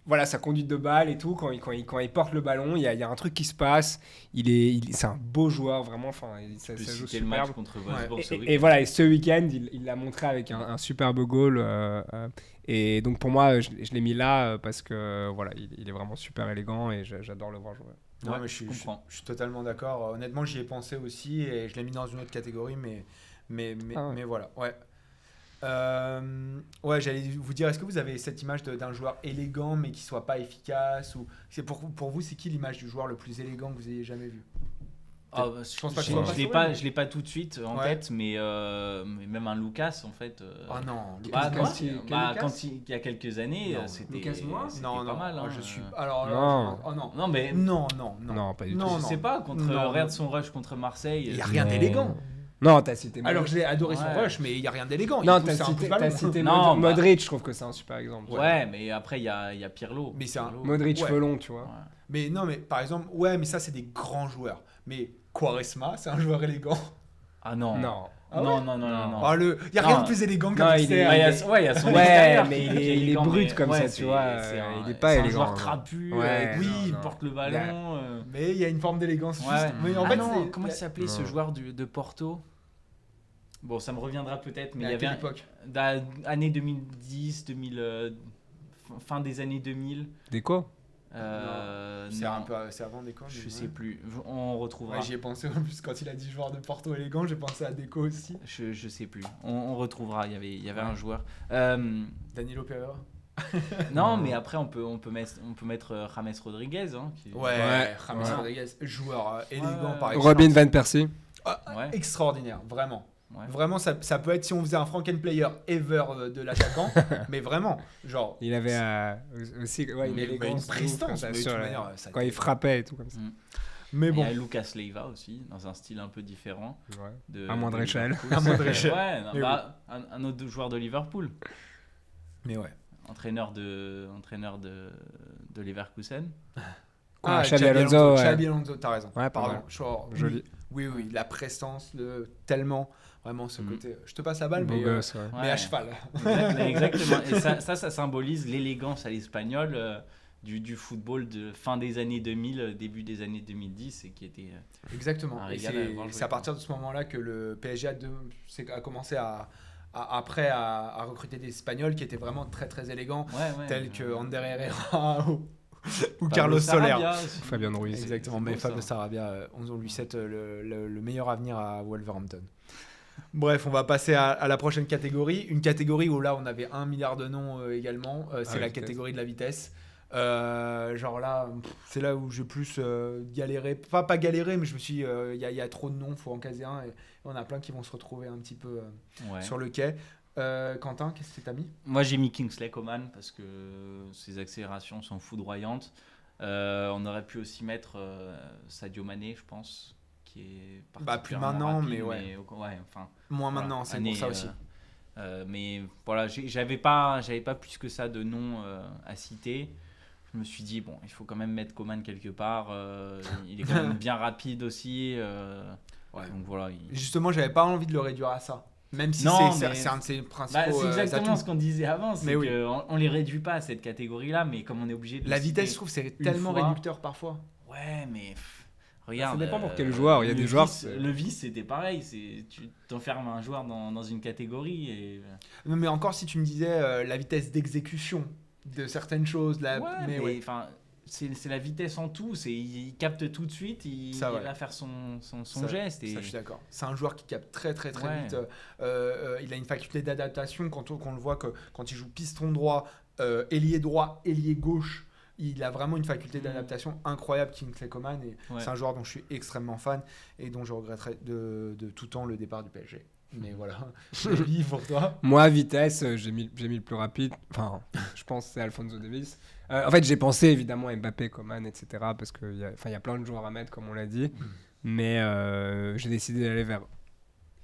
voilà, sa conduite de balle et tout, quand il porte le ballon, il y a un truc qui se passe. C'est un beau joueur, vraiment. Enfin, ça Tu peux joue citer le match superbe. contre Wolfsburg ce Et week-end. voilà, et ce week-end, il l'a montré avec un superbe goal. Et donc pour moi, je l'ai mis là parce que voilà, il est vraiment super élégant et j'adore le voir jouer. Non, Ouais, mais je comprends. je suis totalement d'accord. Honnêtement, j'y ai pensé aussi et je l'ai mis dans une autre catégorie, mais Ah ouais. mais voilà. Ouais. Ouais, j'allais vous dire, est-ce que vous avez cette image d'un joueur élégant mais qui soit pas efficace ou c'est pour vous, c'est qui l'image du joueur le plus élégant que vous ayez jamais vu? Ah, Je pense pas que je ce soit l'ai Pastore, je l'ai pas tout de suite en Ouais. tête, mais même un Lucas en fait. Oh non, Bah, Lucas, non, quel bah, Lucas quand il y a quelques années, Non, c'était Lucas Moura c'était non, pas non, mal. Hein, je suis alors Non. oh non. Non, mais Non, non, non. Non, pas du tout. Non, je non. sais pas, contre Non, regarde non. son rush contre Marseille. Il y a rien Non. d'élégant. Non, t'as cité. Alors Modric. j'ai adoré son Ouais. rush, mais il y a rien d'élégant. Non, Il pousse un coup de ballon. t'as cité Non, bah- Modric, je trouve que c'est un super exemple. Ouais, mais après il y a Pirlo. Mais c'est un- Pirlo. Modric, Ouais. cheveux longs, tu vois. Ouais. Mais non, mais par exemple, ouais, mais ça c'est des grands joueurs. Mais Quaresma, c'est un joueur élégant. Ah non. Non. Ah non, ouais non, non, non, non. Oh, il y a Non. rien de plus élégant que Non, le il est- extérieur. Ouais, il y a son Ouais, extérieur mais qui il est élégant, brut mais comme ouais, ça, tu vois, il est pas c'est élégant, un joueur hein. trapu, Ouais, oui, non, il non. porte le Il ballon. Mais il y a une forme d'élégance Ouais. juste. Mais en Ah fait, non, c'est comment il s'appelait ce Non. joueur de Porto? Bon, ça me reviendra peut-être, mais Mais il y à quelle avait époque années 2010, 2000, fin des années 2000. Déco. C'est non, un peu, c'est avant Deco. mais je ouais. sais plus. On retrouvera. Ouais, j'y ai pensé en plus quand il a dit joueur de Porto élégant, j'ai pensé à Deco aussi. Je sais plus. On retrouvera. Il y avait Ouais. un joueur. Danilo Pereira. Non, mais après on peut mettre James Rodriguez. Hein, Ouais, James Ouais. Rodriguez, joueur élégant Ouais. par excellence. Robin Van Persie. Ouais. Extraordinaire, vraiment. Ouais. Vraiment, ça peut être si on faisait un Franken player ever de l'attaquant, mais vraiment, genre. Il avait aussi ouais, une Mais élégance une prestance, de ouf, comme ça, mais de sur toute la- manière, ça quand il était- frappait et tout comme ça. Mais Il y bon, a Lucas Leiva aussi, dans un style un peu différent. Ouais. À moindre de échelle. Liverpool. À moindre échelle. Ouais, non, Mais bah, un autre joueur de Liverpool, mais ouais. entraîneur de Leverkusen. Ah, Xabi Alonso, ouais. Xabi Alonso, t'as raison. Ouais, Pardon. pardon. Genre, Joli. Oui, la prestance, tellement, vraiment ce côté. Je te passe la balle, Beau mais, gosse, ouais. mais à cheval. Exactement. Et ça symbolise l'élégance à l'espagnol du football de fin des années 2000, début des années 2010, et qui était. Exactement. Un Et régal à voir jouer, c'est à partir de ce moment-là que le PSG a commencé après à recruter des Espagnols qui étaient vraiment très très élégants, Ouais, tels que Ander Herrera ou Pablo Carlos Soler. Sarabia aussi. Fabien Ruiz. Exactement, c'est mais beau, Fabio ça. Sarabia, on lui souhaite le meilleur avenir à Wolverhampton. Bref, on va passer à la prochaine catégorie. Une catégorie où là, on avait 1 milliard de noms également. C'est la vitesse. catégorie de la vitesse. Genre là, c'est là où j'ai plus galéré. Pas galéré, mais je me suis dit, il y a trop de noms, il faut en caser un. Et on a plein qui vont se retrouver un petit peu Ouais. sur le quai. Quentin, qu'est-ce que t'as mis? Moi, j'ai mis Kingsley Coman parce que ses accélérations sont foudroyantes. On aurait pu aussi mettre Sadio Mané, je pense, qui est Bah, plus particulièrement maintenant, rapide, mais ouais. ouais, enfin, Moins voilà, maintenant, c'est année, pour ça aussi. Mais voilà, j'avais pas plus que ça de noms à citer. Je me suis dit, bon, il faut quand même mettre Coman quelque part. Il est quand même bien rapide aussi. Donc voilà. Justement, j'avais pas envie de le réduire à ça. Même si Non, c'est un de ses principaux c'est exactement atouts. ce qu'on disait avant. C'est Mais oui. qu'on les réduit pas à cette catégorie-là, mais comme on est obligé de La le vitesse, citer je trouve, c'est une tellement fois. réducteur parfois. Ouais, mais regarde. Ça dépend pour quel joueur. Il y a des joueurs. Le vice, c'était pareil. Tu t'enfermes un joueur dans une catégorie. Et... Non, mais encore, si tu me disais la vitesse d'exécution de certaines choses. Ouais, mais enfin, c'est la vitesse en tout. Il capte tout de suite. Il va faire son geste. Ça, je suis d'accord. C'est un joueur qui capte très Ouais. vite. Il a une faculté d'adaptation quand on le voit que quand il joue piston droit, ailier droit, ailier gauche. Il a vraiment une faculté d'adaptation incroyable, Kingsley Coman, et c'est un joueur dont je suis extrêmement fan et dont je regretterais de tout temps le départ du PSG. Mais voilà, Lee, pour toi. Moi, vitesse, j'ai mis le plus rapide. Enfin, je pense que c'est Alphonso Davies. En fait, j'ai pensé évidemment à Mbappé, Coman, etc. Parce qu'il y a plein de joueurs à mettre, comme on l'a dit. Mais j'ai décidé d'aller vers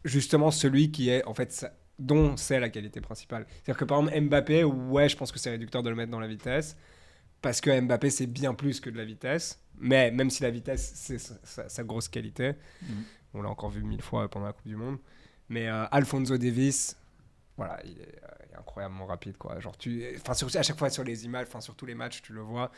justement celui qui est, en fait, dont c'est la qualité principale. C'est-à-dire que par exemple, Mbappé, ouais, je pense que c'est réducteur de le mettre dans la vitesse. Parce que Mbappé, c'est bien plus que de la vitesse. Mais même si la vitesse, c'est sa grosse qualité. On l'a encore vu 1000 fois pendant la Coupe du Monde. Mais Alphonso Davies, voilà, il est incroyablement rapide, quoi. Genre, à chaque fois sur les images, sur tous les matchs, tu le vois.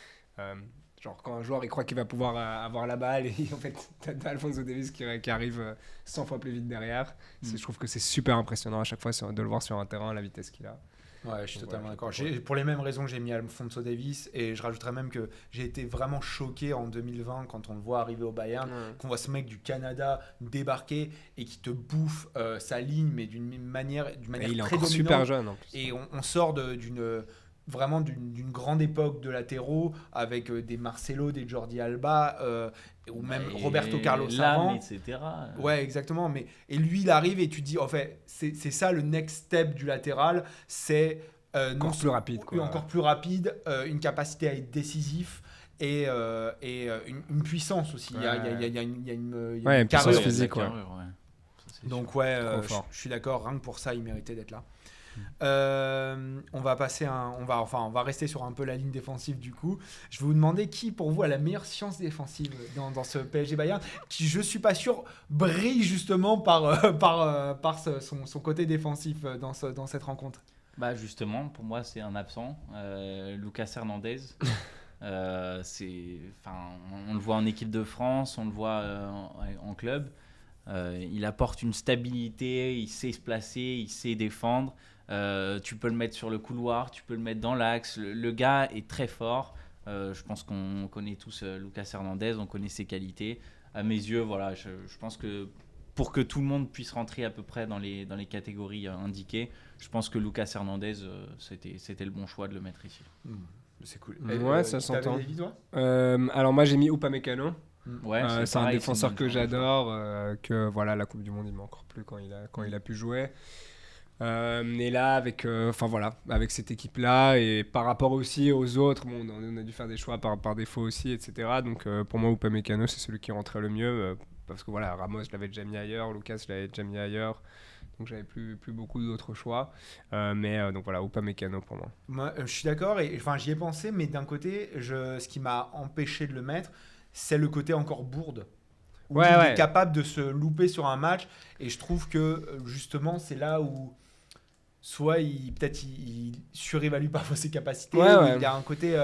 Genre, quand un joueur il croit qu'il va pouvoir avoir la balle, et en fait, t'as Alphonso Davies qui arrive 100 fois plus vite derrière. Je trouve que c'est super impressionnant à chaque fois de le voir sur un terrain, la vitesse qu'il a. Ouais, je suis totalement d'accord. Pour les mêmes raisons, j'ai mis Alphonso Davies et je rajouterais même que j'ai été vraiment choqué en 2020 quand on le voit arriver au Bayern, qu'on voit ce mec du Canada débarquer et qui te bouffe sa ligne, mais d'une manière il est très encore dominante. super jeune en plus. Et on sort d'une grande époque de latéraux avec des Marcelo, des Jordi Alba ou même Roberto Carlos avant. etc. Ouais, exactement. Et lui, il arrive et tu te dis, en fait, c'est ça le next step du latéral, c'est plus rapide, quoi. Encore plus rapide, une capacité à être décisif. Et une puissance aussi. Il y a une puissance carrure. physique. Donc je suis d'accord, rien que pour ça, il méritait d'être là. On va rester sur un peu la ligne défensive du coup. Je vais vous demander qui pour vous a la meilleure science défensive dans ce PSG Bayern, qui je suis pas sûr brille justement par son côté défensif dans cette rencontre. Bah justement, pour moi c'est un absent, Lucas Hernandez. On le voit en équipe de France, on le voit en club. Il apporte une stabilité, il sait se placer, il sait défendre. Tu peux le mettre sur le couloir, tu peux le mettre dans l'axe. Le gars est très fort. Je pense qu'on connaît tous Lucas Hernandez, on connaît ses qualités. À mes yeux, voilà, je pense que pour que tout le monde puisse rentrer à peu près dans les catégories indiquées, je pense que Lucas Hernandez, c'était le bon choix de le mettre ici. C'est cool. Ouais, ça s'entend. David, toi alors moi j'ai mis Upamecano. Ouais, c'est un défenseur que j'adore, que voilà, la Coupe du Monde il m'a encore plu quand il a pu jouer. Et là avec cette équipe là et par rapport aussi aux autres, on a dû faire des choix par défaut aussi, etc. Donc pour moi Upamecano c'est celui qui rentrait le mieux, parce que voilà, Ramos je l'avais déjà mis ailleurs, Lucas je l'avais déjà mis ailleurs, donc j'avais plus beaucoup d'autres choix, donc voilà, Upamecano pour moi. Moi je suis d'accord, et enfin j'y ai pensé, mais d'un côté ce qui m'a empêché de le mettre, c'est le côté encore bourde. Où il est capable de se louper sur un match, et je trouve que justement c'est là où soit il surévalue parfois ses capacités, il y a un côté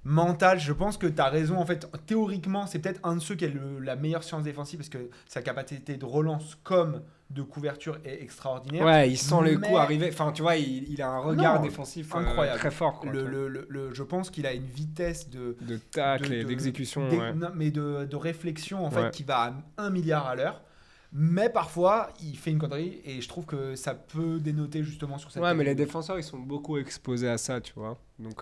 mental. Je pense que tu as raison, en fait théoriquement c'est peut-être un de ceux qui a la meilleure science défensive, parce que sa capacité de relance comme de couverture est extraordinaire. Ouais, il sent le coup arriver. Enfin, tu vois, il a un regard défensif incroyable, très fort. Quoi, je pense qu'il a une vitesse de tacle et d'exécution, mais de réflexion en fait qui va à 1 milliard à l'heure. Mais parfois, il fait une connerie, et je trouve que ça peut dénoter justement sur cette. Ouais, mais les défenseurs, ils sont beaucoup exposés à ça, tu vois. Donc.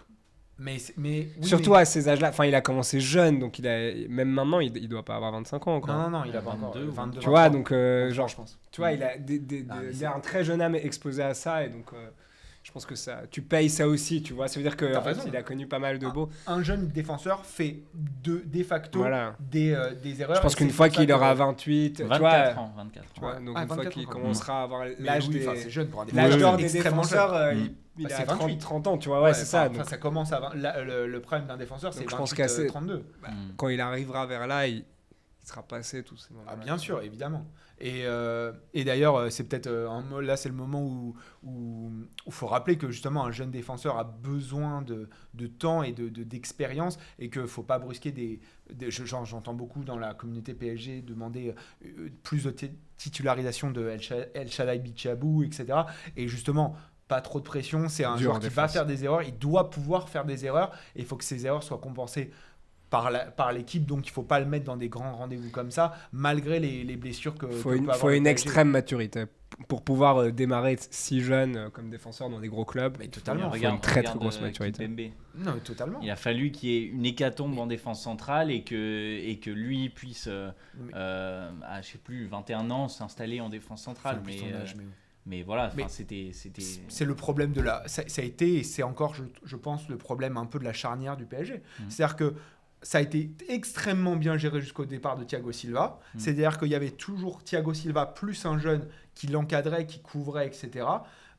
Surtout à ces âges-là. Enfin, il a commencé jeune, donc même maintenant, il doit pas avoir 25 ans encore. Non, il a pas encore 22. Tu vois, donc genre, je pense. Tu vois, il a un très jeune âme exposé à ça, et donc je pense que ça, tu payes ça aussi, tu vois. Ça veut dire T'as en fait, raison. il a connu pas mal de beaux. Un jeune défenseur fait de facto Voilà. des erreurs. Je pense et qu'une c'est fois pour ça qu'il que- aura 28, tu 24 vois, ans, 24 tu ans. vois, donc Ah, une fois 24 qu'il ans, quand même. commencera à avoir Mais l'âge oui, des... enfin, c'est jeune pour un L'âge défenseur. d'or des Extrêmement défenseurs, jeune. il Bah, a c'est 28. 30 ans, tu vois, ouais, c'est ça. Enfin, donc ça commence à le prime d'un défenseur, c'est Donc, je pense 28, qu'assez- 32. quand il arrivera vers là, il sera passé tous ces moments. Ah, bien sûr, évidemment. Et d'ailleurs, c'est peut-être là, c'est le moment où faut rappeler que justement un jeune défenseur a besoin de temps et d'expérience et qu'il faut pas brusquer j'entends beaucoup dans la communauté PSG demander plus de titularisation de El Shaddai Bichabou, etc. Et justement, pas trop de pression. C'est un Dur joueur en qui va défense. faire des erreurs. Il doit pouvoir faire des erreurs et il faut que ces erreurs soient compensées par l'équipe, donc il ne faut pas le mettre dans des grands rendez-vous comme ça, malgré les blessures que Faut que une, peut avoir faut le une PSG. extrême maturité pour pouvoir démarrer si jeune comme défenseur dans des gros clubs. Mais totalement. faut une très, très grosse maturité. Kimpembe. Non, mais totalement. Il a fallu qu'il y ait une hécatombe en défense centrale et que lui puisse, à je sais plus, 21 ans, s'installer en défense centrale. Enfin, plus ton âge, mais oui. Mais voilà, Mais c'était. C'est le problème ça a été, et c'est encore, je pense, le problème un peu de la charnière du PSG. C'est-à-dire que ça a été extrêmement bien géré jusqu'au départ de Thiago Silva. C'est-à-dire qu'il y avait toujours Thiago Silva plus un jeune qui l'encadrait, qui couvrait, etc.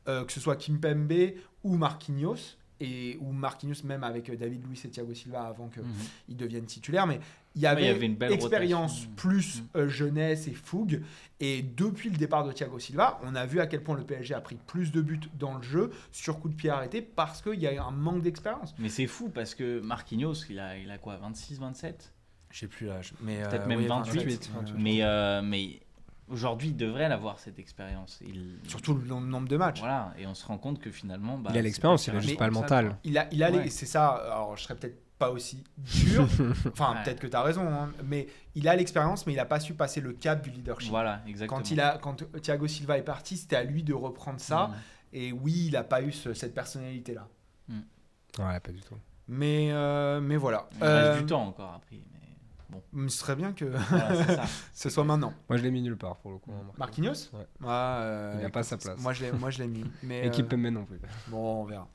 Que ce soit Kimpembe ou Marquinhos. Ou Marquinhos même avec David Luiz et Thiago Silva avant qu'ils deviennent titulaires. Mais il y avait une belle expérience rotation. plus jeunesse et fougue. Et depuis le départ de Thiago Silva, on a vu à quel point le PSG a pris plus de buts dans le jeu sur coup de pied arrêté parce qu'il y a un manque d'expérience. Mais c'est fou parce que Marquinhos, il a quoi, 26, 27 Je sais plus l'âge. Mais Peut-être même 28. 28. Mais aujourd'hui, il devrait l'avoir cette expérience. Surtout le nombre de matchs. Voilà, et on se rend compte que finalement. Il a l'expérience, il a juste pas le mental. Il a Ouais. c'est ça. Alors, je serais peut-être pas aussi dur. Enfin, Ouais. peut-être que tu as raison. Hein, mais il a l'expérience, mais il n'a pas su passer le cap du leadership. Voilà, exactement. Quand Thiago Silva est parti, c'était à lui de reprendre ça. Et oui, il n'a pas eu cette personnalité-là. Ouais, pas du tout. Mais voilà. Il reste du temps encore après. Ce serait bien que Voilà, c'est ça. ce soit maintenant. Moi, je l'ai mis nulle part pour le coup. Marquinhos Ouais. Il n'a pas sa place. Moi, je l'ai mis. Mais, Et Kimpembe non plus. bon, on verra.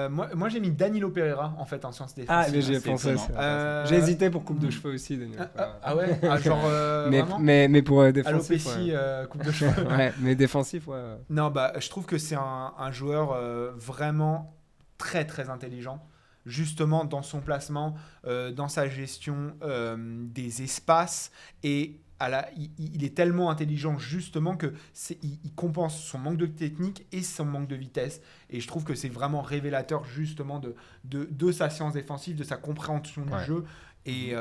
Moi, j'ai mis Danilo Pereira en fait en sciences Ah, défensives. mais j'ai c'est pensé. étonnant. c'est vrai. J'ai hésité pour coupe de cheveux aussi, Daniel. Ah ouais genre vraiment mais pour défensif. Alopécie, coupe de cheveux. Ouais, mais défensif, ouais. Non, bah, je trouve que c'est un joueur vraiment très très intelligent, justement dans son placement, dans sa gestion des espaces et il est tellement intelligent justement que il compense son manque de technique et son manque de vitesse et je trouve que c'est vraiment révélateur justement de sa science défensive, de sa compréhension du jeu. Et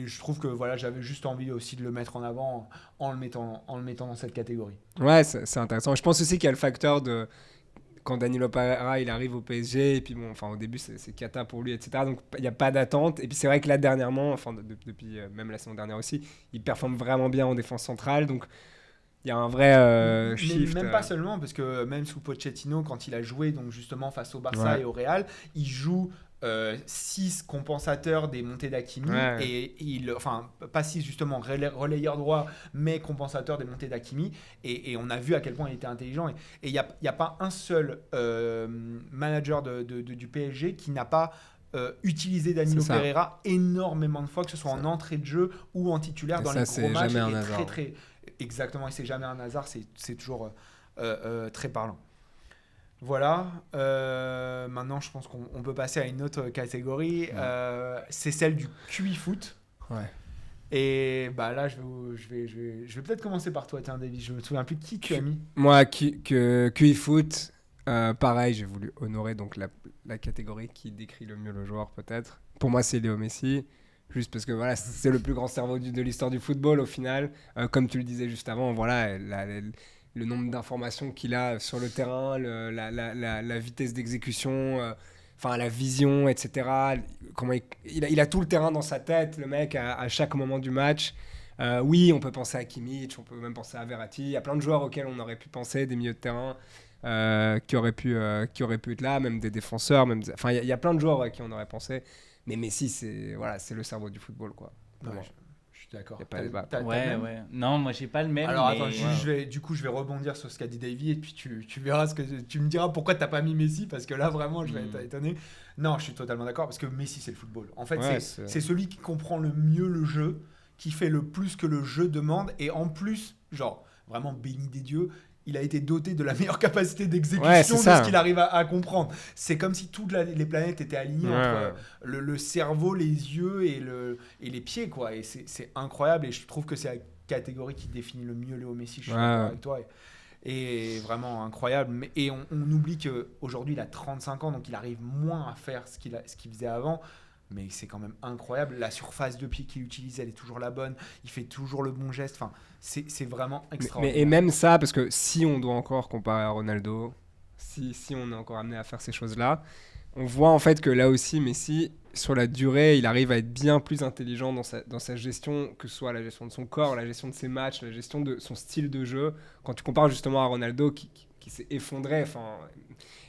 je trouve que voilà, j'avais juste envie aussi de le mettre en avant en le mettant dans cette catégorie. Ouais, c'est intéressant. Je pense aussi qu'il y a le facteur de quand Danilo Pereira il arrive au PSG et puis bon, enfin au début c'est cata pour lui, etc. Donc il n'y a pas d'attente. Et puis c'est vrai que là dernièrement, enfin depuis même la saison dernière aussi, il performe vraiment bien en défense centrale. Donc il y a un vrai Mais shift. même pas seulement, parce que même sous Pochettino, quand il a joué donc justement face au Barça et au Real, il joue 6 compensateurs des montées d'Hakimi et enfin pas 6 justement relayeur droit mais compensateur des montées d'Hakimi et on a vu à quel point il était intelligent et il n'y a pas un seul manager du PSG qui n'a pas utilisé Danilo Pereira énormément de fois, que ce soit en entrée de jeu ou en titulaire dans les gros matchs. Jamais un hasard. Exactement, et c'est jamais un hasard, c'est toujours très parlant. Voilà, maintenant je pense qu'on peut passer à une autre catégorie, c'est celle du QI foot. Ouais. Et bah là je vais peut-être commencer par toi, tiens David, je me souviens plus qui tu as mis. Moi, QI Foot, pareil, j'ai voulu honorer donc la catégorie qui décrit le mieux le joueur peut-être. Pour moi c'est Léo Messi, juste parce que voilà, c'est le plus grand cerveau de l'histoire du football au final. Comme tu le disais juste avant, voilà, le nombre d'informations qu'il a sur le terrain, la vitesse d'exécution, la vision, etc. Comment il a tout le terrain dans sa tête, le mec, à chaque moment du match. Oui, on peut penser à Kimmich, on peut même penser à Verratti. Il y a plein de joueurs auxquels on aurait pu penser, des milieux de terrain qui auraient pu être là, même des défenseurs. Il y a plein de joueurs à qui on aurait pensé. Mais Messi, c'est le cerveau du football, quoi. Ouais, suis d'accord. Y a pas de débat. T'as le Ouais, même ouais. Non, moi j'ai pas le même. Alors mais... attends, je vais rebondir sur ce qu'a dit Davy et puis tu verras tu me diras pourquoi t'as pas mis Messi parce que là vraiment je vais être étonné. Non, je suis totalement d'accord parce que Messi c'est le football. En fait, Ouais, c'est celui qui comprend le mieux le jeu, qui fait le plus que le jeu demande et en plus, genre vraiment béni des dieux, il a été doté de la meilleure capacité d'exécution de ça. ce qu'il arrive à comprendre. C'est comme si toutes les planètes étaient alignées entre le cerveau, les yeux et les pieds, quoi. Et c'est incroyable. Et je trouve que c'est la catégorie qui définit le mieux Léo Messi. Je suis d'accord avec toi. Et vraiment incroyable. Et on oublie qu'aujourd'hui, il a 35 ans, donc il arrive moins à faire ce qu'il faisait avant. Mais c'est quand même incroyable. La surface de pied qu'il utilise, elle est toujours la bonne. Il fait toujours le bon geste. Enfin, c'est vraiment extraordinaire. Et même ça, parce que si on doit encore comparer à Ronaldo, si on est encore amené à faire ces choses-là, on voit en fait que là aussi, Messi, sur la durée, il arrive à être bien plus intelligent dans sa gestion, que ce soit la gestion de son corps, la gestion de ses matchs, la gestion de son style de jeu. Quand tu compares justement à Ronaldo qui s'est effondré,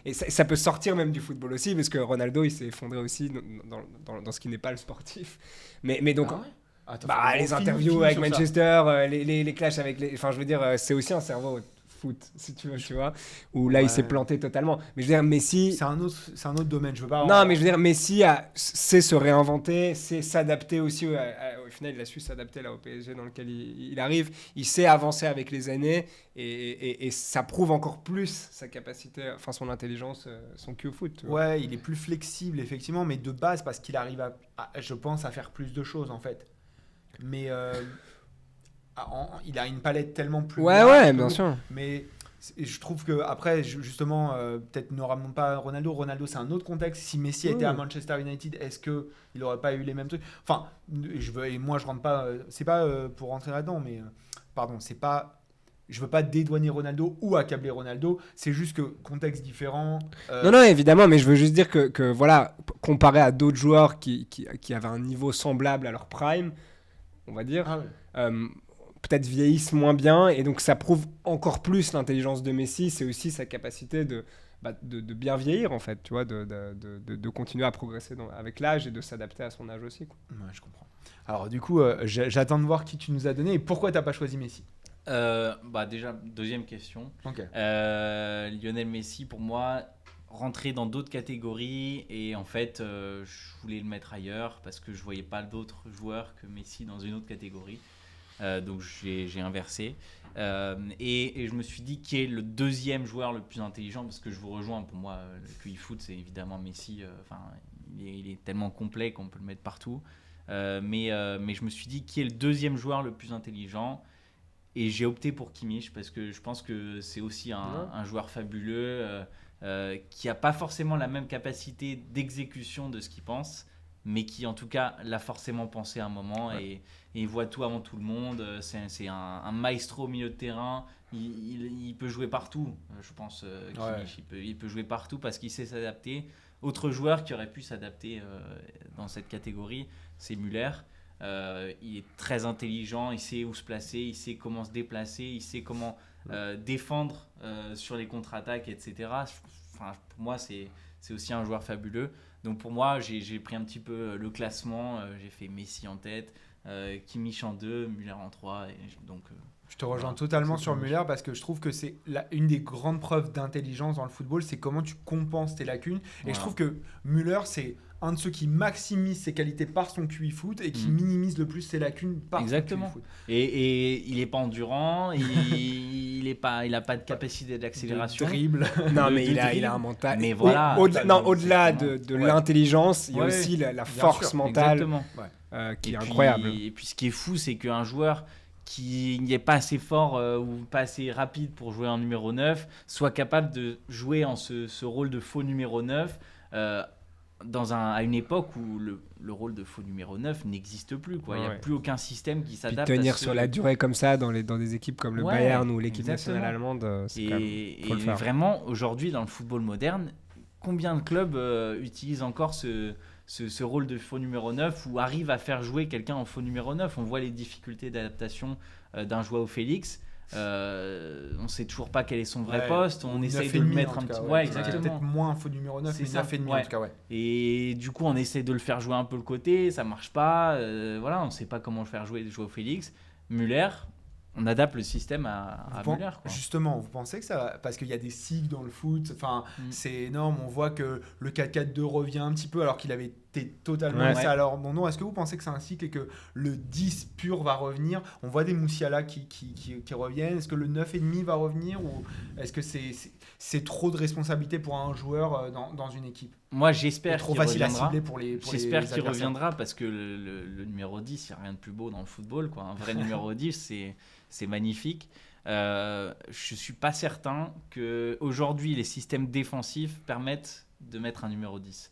et ça peut sortir même du football aussi, parce que Ronaldo, il s'est effondré aussi dans ce qui n'est pas le sportif. Mais donc... Ah ouais. Attends, les interviews avec Manchester, les clashs avec les... Enfin, je veux dire, c'est aussi un cerveau foot, si tu veux, tu vois, où là, il s'est planté totalement. Mais je veux dire, Messi... C'est un autre domaine, je veux pas... Non, mais je veux dire, Messi sait se réinventer, sait s'adapter aussi. Au final, il a su s'adapter là au PSG dans lequel il arrive. Il sait avancer avec les années et ça prouve encore plus sa capacité, enfin son intelligence, son QI au foot. Tu vois. Ouais, il est plus flexible, effectivement, mais de base, parce qu'il arrive je pense, à faire plus de choses, en fait. Mais il a une palette tellement plus ouais, bien sûr. Mais je trouve que après justement peut-être ne remonte pas à Ronaldo c'est un autre contexte. Si Messi était à Manchester United, est-ce que il aurait pas eu les mêmes trucs? Enfin, moi je rentre pas, c'est pas pour rentrer là-dedans, mais pardon, c'est pas, je veux pas dédouaner Ronaldo ou accabler Ronaldo, c'est juste que contexte différent. Non, évidemment, mais je veux juste dire que voilà, comparé à d'autres joueurs qui avaient un niveau semblable à leur prime, on va dire, peut-être vieillissent moins bien, et donc ça prouve encore plus l'intelligence de Messi. C'est aussi sa capacité de bien vieillir, en fait, tu vois, de continuer à progresser avec l'âge et de s'adapter à son âge aussi, quoi. Ouais, je comprends. Alors du coup, j'attends de voir qui tu nous as donné et pourquoi t'as pas choisi Messi. Déjà, deuxième question. Okay. Lionel Messi, pour moi, rentrer dans d'autres catégories, et en fait je voulais le mettre ailleurs parce que je voyais pas d'autres joueurs que Messi dans une autre catégorie, donc j'ai inversé, et je me suis dit qui est le deuxième joueur le plus intelligent, parce que je vous rejoins, pour moi le QI foot c'est évidemment Messi, il est tellement complet qu'on peut le mettre partout, mais je me suis dit qui est le deuxième joueur le plus intelligent, et j'ai opté pour Kimmich parce que je pense que c'est aussi un joueur fabuleux, qui n'a pas forcément la même capacité d'exécution de ce qu'il pense, mais qui en tout cas l'a forcément pensé à un moment, et il voit tout avant tout le monde. C'est un maestro au milieu de terrain. Il peut jouer partout, je pense. Il peut jouer partout parce qu'il sait s'adapter. Autre joueur qui aurait pu s'adapter dans cette catégorie, c'est Müller. Il est très intelligent, il sait où se placer, il sait comment se déplacer, il sait comment défendre sur les contre-attaques, etc. Pour moi, c'est aussi un joueur fabuleux. Donc pour moi, j'ai pris un petit peu le classement. J'ai fait Messi en tête, Kimmich en 2, Müller en 3. Je te rejoins totalement sur Müller parce que je trouve que c'est une des grandes preuves d'intelligence dans le football, c'est comment tu compenses tes lacunes. Et je trouve que Müller, c'est un de ceux qui maximise ses qualités par son QI foot et qui minimise le plus ses lacunes par son QI foot. Et il n'est pas endurant, il n'a pas de capacité d'accélération. De dribble. Non, mais il a un mental. Mais voilà. Au-delà de l'intelligence, il y a aussi la force mentale qui est incroyable. Et puis ce qui est fou, c'est qu'un joueur qui n'est pas assez fort ou pas assez rapide pour jouer en numéro 9 soit capable de jouer en ce rôle de faux numéro 9 à une époque où le rôle de faux numéro 9 n'existe plus, quoi. Il n'y a plus aucun système qui s'adapte. Puis tenir sur la durée comme ça dans des équipes comme le Bayern ou l'équipe nationale allemande, c'est quand même, faut le faire. Vraiment, aujourd'hui, dans le football moderne, combien de clubs utilisent encore ce rôle de faux numéro 9 ou arrivent à faire jouer quelqu'un en faux numéro 9? On voit les difficultés d'adaptation d'un Joao Félix. On sait toujours pas quel est son vrai Ouais, poste. On ou essaye 9,5 de le mettre en un tout petit. cas, Ouais, C'est exactement. peut-être moins un faux numéro 9, C'est mais ça. 9,5 Ouais. en tout cas, ouais. Et du coup, on essaie de le faire jouer un peu le côté, ça marche pas. Voilà, on sait pas comment le faire jouer au Félix. Müller, on adapte le système à Müller, quoi. Justement, vous pensez que ça va... Parce qu'il y a des cycles dans le foot, enfin, c'est énorme, on voit que le 4-4-2 revient un petit peu alors qu'il avait été totalement laissé à leur abandon. Est-ce que vous pensez que c'est un cycle et que le 10 pur va revenir? On voit des Moussiala qui reviennent. Est-ce que le 9,5 va revenir ou est-ce que c'est trop de responsabilité pour un joueur dans une équipe? Moi, j'espère Trop qu'il facile à reviendra. cibler pour les J'espère qu'il adversaires. reviendra parce que le numéro 10, il n'y a rien de plus beau dans le football, quoi. Un vrai numéro 10, c'est magnifique. Je ne suis pas certain qu'aujourd'hui, les systèmes défensifs permettent de mettre un numéro 10.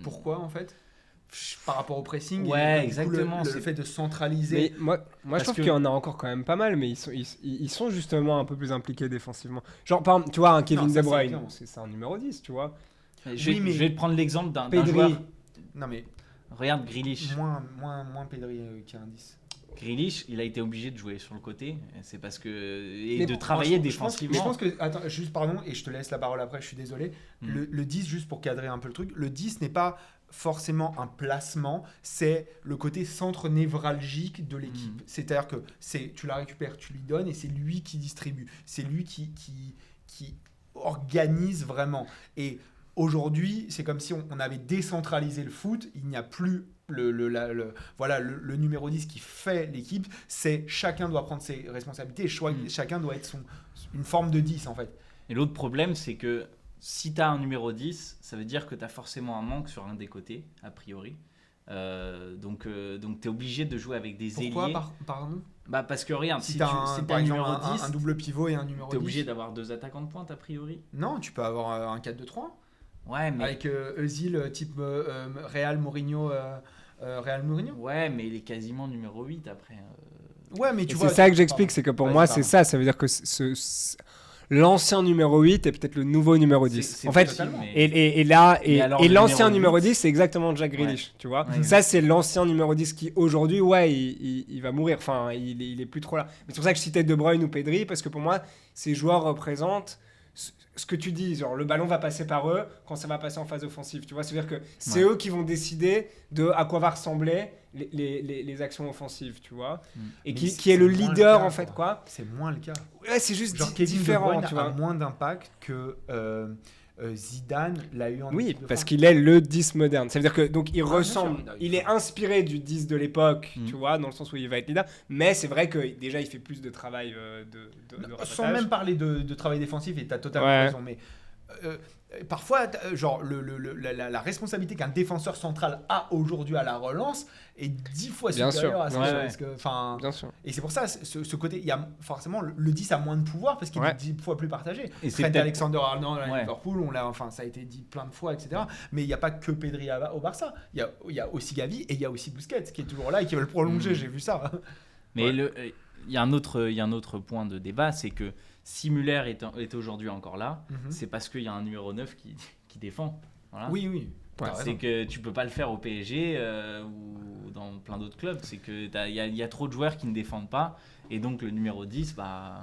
Pourquoi en fait? Par rapport au pressing Ouais, et exactement, le c'est- fait de centraliser. Mais moi je Parce trouve que- qu'il y en a encore quand même pas mal, mais ils sont justement un peu plus impliqués défensivement. Genre, par exemple, tu vois, un Kevin Non, De ça, c'est Bruyne, clair. c'est un numéro 10, tu vois. Je vais te prendre l'exemple d'un Pedri. joueur. Non mais Regarde Grealish. moins Pedri qu'un 10. Grealish, il a été obligé de jouer sur le côté. C'est parce que. Et Mais de bon, travailler Je pense défensivement. que. Attends, juste pardon, et je te laisse la parole après, je suis désolé. Le 10, juste pour cadrer un peu le truc, le 10 n'est pas forcément un placement, c'est le côté centre névralgique de l'équipe. C'est-à-dire que tu la récupères, tu lui donnes, et c'est lui qui distribue. C'est lui qui organise vraiment. Et aujourd'hui, c'est comme si on avait décentralisé le foot, il n'y a plus le numéro 10 qui fait l'équipe, c'est chacun doit prendre ses responsabilités et chacun doit être une forme de 10 en fait. Et l'autre problème, c'est que si tu as un numéro 10, ça veut dire que tu as forcément un manque sur un des côtés, a priori. Donc tu es obligé de jouer avec des Pourquoi ailiers. Pardon? Bah parce que regarde, Si si tu tu as as un numéro 10, un double pivot et un numéro 10. tu es obligé d'avoir deux attaquants de pointe, a priori. Non, tu peux avoir un 4-2-3 Ouais, mais... avec Özil type Real Mourinho. Real Mourinho. Ouais, mais il est quasiment numéro 8 après. Ouais, mais tu Et vois. c'est ça que j'explique, Pardon. c'est que pour Vas-y, moi, pardon. c'est ça. Ça veut dire que l'ancien numéro 8 est peut-être le nouveau numéro 10. C'est En fait, possible, mais- et alors, le l'ancien numéro numéro 8, 10, c'est exactement Jack Grealish, tu vois. Ouais. Ça, c'est l'ancien numéro 10 qui, aujourd'hui, ouais, il va mourir. Enfin, il est plus trop là. Mais c'est pour ça que je citais De Bruyne ou Pedri, parce que pour moi, ces joueurs représentent ce que tu dis, genre le ballon va passer par eux quand ça va passer en phase offensive, tu vois, c'est-à-dire que c'est eux qui vont décider de à quoi va ressembler les actions offensives, tu vois, et Mais qui est le c'est moins leader le cas, en fait, quoi. C'est moins le cas. Ouais, c'est juste Genre Kevin De différent, Bruyne tu a vois. moins d'impact que Zidane l'a eu en Oui, équipe de parce France. qu'il est le 10 moderne. Ça veut dire que donc il ressemble, bien sûr. il est inspiré du 10 de l'époque, Mm. tu vois, dans le sens où il va être leader, mais c'est vrai que déjà il fait plus de travail de Sans rattrapage. même parler de travail défensif, et tu as totalement Ouais. raison, mais parfois, genre, la responsabilité qu'un défenseur central a aujourd'hui à la relance est 10 fois Bien supérieure sûr. à ça. Ouais, Parce que, enfin, Bien sûr. et c'est pour ça, ce côté, il y a forcément le 10 a moins de pouvoir parce qu'il Ouais. est 10 fois plus partagé. Et c'est Trent peut-être- Alexander-Arnold à Ouais. Liverpool, ça a été dit plein de fois, etc. Mais il n'y a pas que Pedri au Barça. Il y a aussi Gavi et il y a aussi Busquets qui est toujours là et qui veut le prolonger. J'ai vu ça. Mais Ouais. il y a un autre point de débat, c'est que si Müller est aujourd'hui encore là, c'est parce qu'il y a un numéro 9 qui défend. Voilà. Oui, oui. T'as C'est raison. que tu peux pas le faire au PSG ou dans plein d'autres clubs. C'est que il y a trop de joueurs qui ne défendent pas et donc le numéro 10, bah,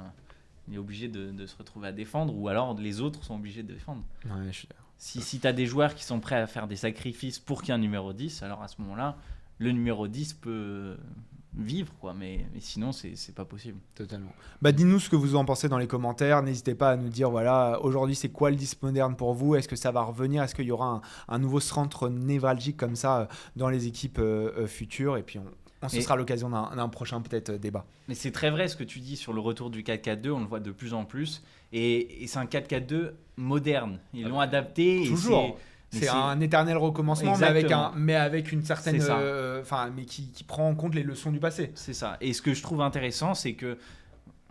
il est obligé de se retrouver à défendre ou alors les autres sont obligés de défendre. Ouais, je suis d'accord. Si tu as des joueurs qui sont prêts à faire des sacrifices pour qu'il y ait un numéro 10, alors à ce moment-là, le numéro 10 peut vivre, quoi, mais sinon, c'est pas possible. Totalement. Bah, dis-nous ce que vous en pensez dans les commentaires. N'hésitez pas à nous dire, voilà, aujourd'hui, c'est quoi le 10 moderne pour vous? Est-ce que ça va revenir? Est-ce qu'il y aura un nouveau centre névralgique comme ça dans les équipes futures? Et puis, ce sera l'occasion d'un prochain peut-être débat. Mais c'est très vrai ce que tu dis sur le retour du 4-4-2, on le voit de plus en plus. Et c'est un 4-4-2 moderne. Ils l'ont adapté. Toujours. Mais C'est un éternel recommencement, Exactement. mais avec une certaine, C'est ça. mais qui prend en compte les leçons du passé. C'est ça. Et ce que je trouve intéressant, c'est que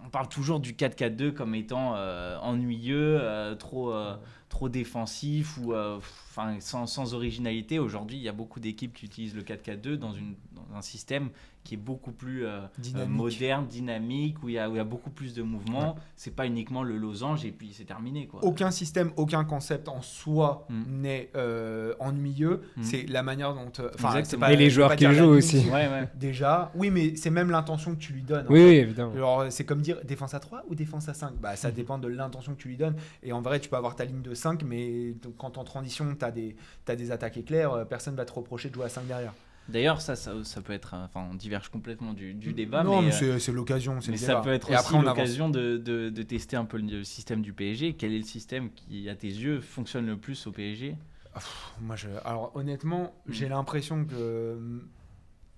on parle toujours du 4-4-2 comme étant ennuyeux, trop trop défensif ou sans originalité. Aujourd'hui, il y a beaucoup d'équipes qui utilisent le 4-4-2 dans un système qui est beaucoup plus moderne, dynamique, où il y a beaucoup plus de mouvements. Ouais. C'est pas uniquement le losange et puis c'est terminé, quoi. Aucun système, aucun concept en soi n'est ennuyeux. C'est la manière dont... et les joueurs qui le jouent aussi. Déjà, oui, mais c'est même l'intention que tu lui donnes. Oui, évidemment. Alors, c'est comme dire défense à 3 ou défense à 5. Ça dépend de l'intention que tu lui donnes. Et en vrai, tu peux avoir ta ligne de 5, mais quand en transition, tu as des attaques éclairs, personne ne va te reprocher de jouer à 5 derrière. D'ailleurs, ça peut être... on diverge complètement du débat. Non, mais c'est l'occasion, c'est mais le ça débat. peut être aussi l'occasion de tester un peu le système du PSG. Quel est le système qui, à tes yeux, fonctionne le plus au PSG ? Alors, honnêtement, j'ai l'impression que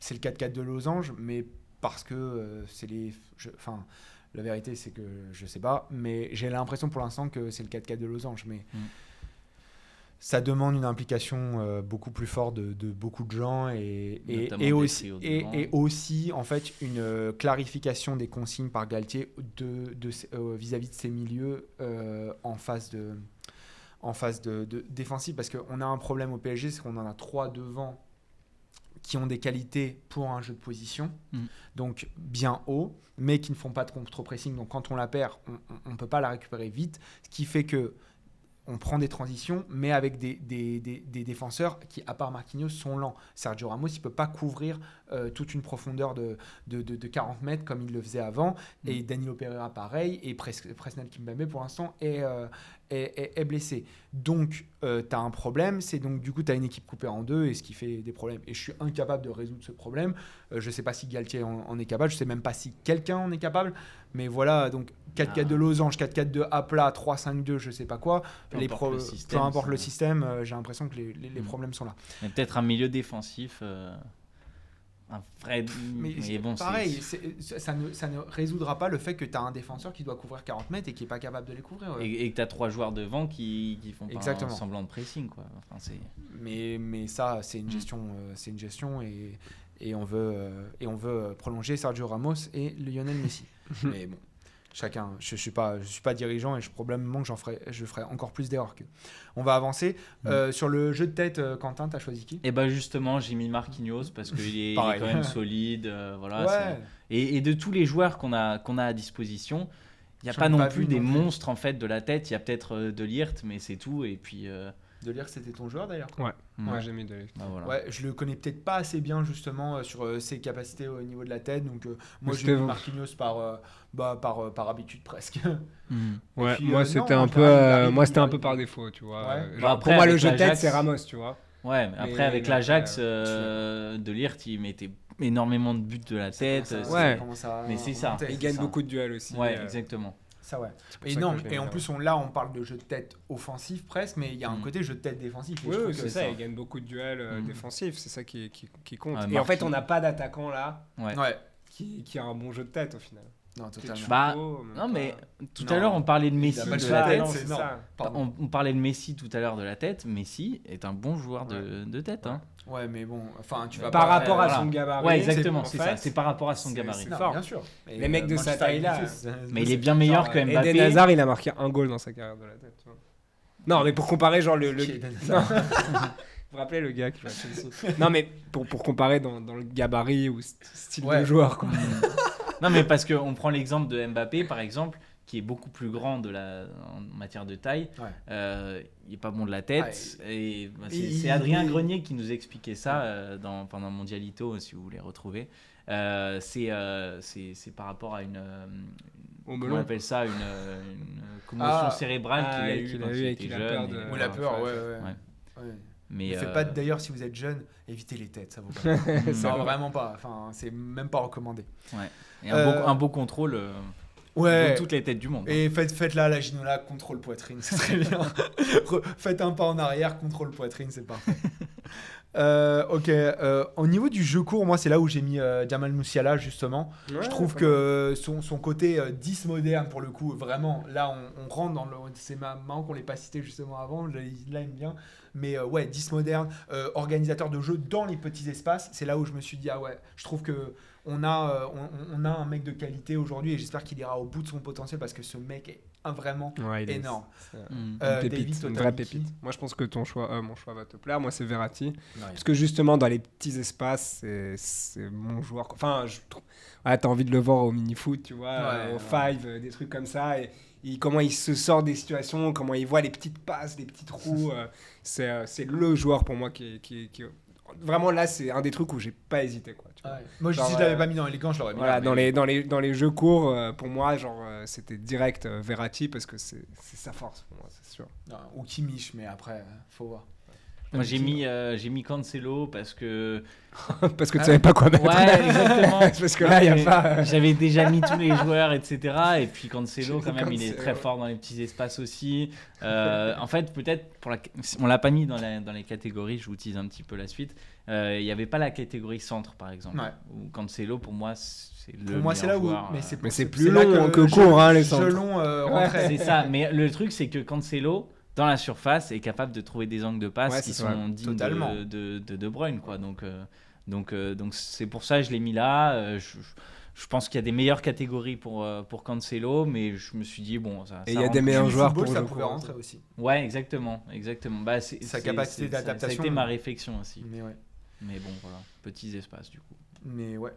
c'est le 4-4 de losange, mais parce que c'est les... la vérité, c'est que je sais pas, mais j'ai l'impression pour l'instant que c'est le 4-4 de losange, mais... Ça demande une implication beaucoup plus forte de beaucoup de gens et aussi en fait une clarification des consignes par Galtier vis-à-vis de ces milieux en phase de défensive, parce qu'on a un problème au PSG, c'est qu'on en a 3 devant qui ont des qualités pour un jeu de position, donc bien haut, mais qui ne font pas de contre-pressing. Donc quand on la perd, on ne peut pas la récupérer vite, ce qui fait que on prend des transitions, mais avec des défenseurs qui, à part Marquinhos, sont lents. Sergio Ramos, il ne peut pas couvrir toute une profondeur de 40 mètres comme il le faisait avant. Et Danilo Pereira, pareil. Et Presnel Kimpembe, pour l'instant, est blessé. Donc, tu as un problème. C'est donc, du coup, tu as une équipe coupée en deux, et ce qui fait des problèmes. Et je suis incapable de résoudre ce problème. Je ne sais pas si Galtier en est capable. Je ne sais même pas si quelqu'un en est capable. Mais voilà, donc 4-4 de losange, 4-4 de à plat, 3-5-2, je sais pas quoi. Peu importe le système, j'ai l'impression que les problèmes sont là. Mais peut-être un milieu défensif, un vrai. Mais bon, pareil, ça ne résoudra pas le fait que tu as un défenseur qui doit couvrir 40 mètres et qui n'est pas capable de les couvrir. Et que tu as 3 joueurs devant qui font pas un semblant de pressing, quoi. Mais ça, c'est une gestion, et on veut prolonger Sergio Ramos et Lionel Messi. Mais bon, chacun, je suis pas dirigeant et probablement que je ferai encore plus d'erreurs qu'eux. On va avancer. Sur le jeu de tête, Quentin, tu as choisi qui ? Et justement, j'ai mis Marquinhos parce qu'il est quand même solide. Et de tous les joueurs qu'on a à disposition, il n'y a pas non plus des monstres en fait de la tête. Il y a peut-être De Ligt, mais c'est tout. Et puis... De Ligt, c'était ton joueur d'ailleurs ? Ouais, j'ai mis De Ligt. Ouais, je le connais peut-être pas assez bien justement sur ses capacités au niveau de la tête, donc moi j'ai mis Marquinhos par habitude presque. Ouais, puis, moi c'était un peu par défaut, tu vois. Après, pour moi le jeu de tête c'est Ramos, tu vois. Ouais, mais après avec l'Ajax, De Ligt il mettait énormément de buts de la tête. Mais c'est ça. Il gagne beaucoup de duels aussi. Ouais, exactement. Ça ouais. Et en plus on parle de jeu de tête offensif presque, mais il y a un côté jeu de tête défensif. Oui, c'est ça. Il gagne beaucoup de duels défensifs, c'est ça qui compte. Et en fait, on n'a pas d'attaquant là qui a un bon jeu de tête au final. Non, totalement. Non, mais tout à l'heure on parlait de Messi de la tête. On parlait de Messi tout à l'heure de la tête. Messi est un bon joueur de tête. Hein. Ouais, mais bon, enfin, tu vas par rapport à son gabarit. Ouais, exactement, c'est ça. C'est par rapport à son gabarit. C'est fort, bien sûr. Les mecs de sa taille-là. Mais il est bien meilleur que Mbappé. Eden Hazard, il a marqué un goal dans sa carrière de la tête. Tu vois. Non, mais pour comparer, genre le. Vous vous rappelez le gars qui joue à Chelsea ? Non, mais pour comparer dans le gabarit ou style de joueur, quoi. Non, mais parce qu'on prend l'exemple de Mbappé, par exemple, qui est beaucoup plus grand en matière de taille. Il n'est pas bon de la tête. Et c'est Adrien Grenier qui nous expliquait ça pendant Mondialito, si vous voulez retrouver. C'est par rapport à comment on appelle ça, une commotion cérébrale qu'il a eu quand il était jeune. Ou la peur, ouais. Mais faites pas d'ailleurs, si vous êtes jeune, évitez les têtes, ça vaut pas. Ça vaut vraiment pas. Enfin, c'est même pas recommandé. Ouais. Et un beau contrôle. Ouais. Toutes les têtes du monde. Et faites là la Ginola, contrôle poitrine, c'est très bien. Faites un pas en arrière, contrôle poitrine, c'est parfait. Ok. Au niveau du jeu court, moi c'est là où j'ai mis Jamal Musiala justement. Je trouve que son côté 10 moderne pour le coup, vraiment, là on rentre dans le. C'est marrant qu'on l'ait pas cité justement avant, là il aime bien. Mais 10 moderne, organisateur de jeu dans les petits espaces, c'est là où je me suis dit je trouve que on a un mec de qualité aujourd'hui et j'espère qu'il ira au bout de son potentiel parce que ce mec est vraiment il est- énorme. c'est- Mm. Une pépite, David, une toi, vraie t'as qui pépite. Moi, je pense que mon choix va te plaire. Moi, c'est Verratti. Ouais. Parce que justement, dans les petits espaces, c'est mon joueur. Enfin, t'as envie de le voir au mini-foot, tu vois, Ouais, au ouais. five, des trucs comme ça. Et comment il se sort des situations, comment il voit les petites passes, les petits trous. C'est le joueur pour moi qui vraiment là, c'est un des trucs où j'ai pas hésité, quoi. Tu vois. Ouais. Moi, Genre, si je l'avais pas mis dans les camps, je l'aurais mis. Voilà, là, mais- dans les jeux courts, pour moi, c'était direct Verratti parce que c'est sa force pour moi, c'est sûr. Non, ou Kimmich, mais après, faut voir. Moi, j'ai mis Cancelo parce que. Parce que tu savais pas quoi mettre. Ouais, exactement. Parce que là, il y a Mais pas. J'avais déjà mis tous les joueurs, etc. Et puis Cancelo, quand même, il est Cancelo. très fort dans les petits espaces aussi. En fait, peut-être, on l'a pas mis dans les catégories, je vous tease un petit peu la suite. Il n'y avait pas la catégorie centre, par exemple. Ouais. Où Cancelo, pour moi, c'est le Pour moi, c'est meilleur là où. joueur, Mais c'est plus là long que court, hein, les centres. Gelon rentrait. C'est ça, mais le truc, c'est que Cancelo, dans la surface, est capable de trouver des angles de passe Ouais, qui c'est sont ça. dignes Totalement. de Bruyne, quoi. Donc c'est pour ça que je l'ai mis là. Je pense qu'il y a des meilleures catégories pour Cancelo, mais je me suis dit, bon, ça Et il y a rentre. des meilleurs Le joueurs football, pour ça le pouvait court. rentrer aussi. Ouais, exactement. Bah, Sa capacité ça a d'adaptation. été ma réflexion aussi. Mais ouais. Mais bon, voilà, petits espaces du coup. Mais ouais.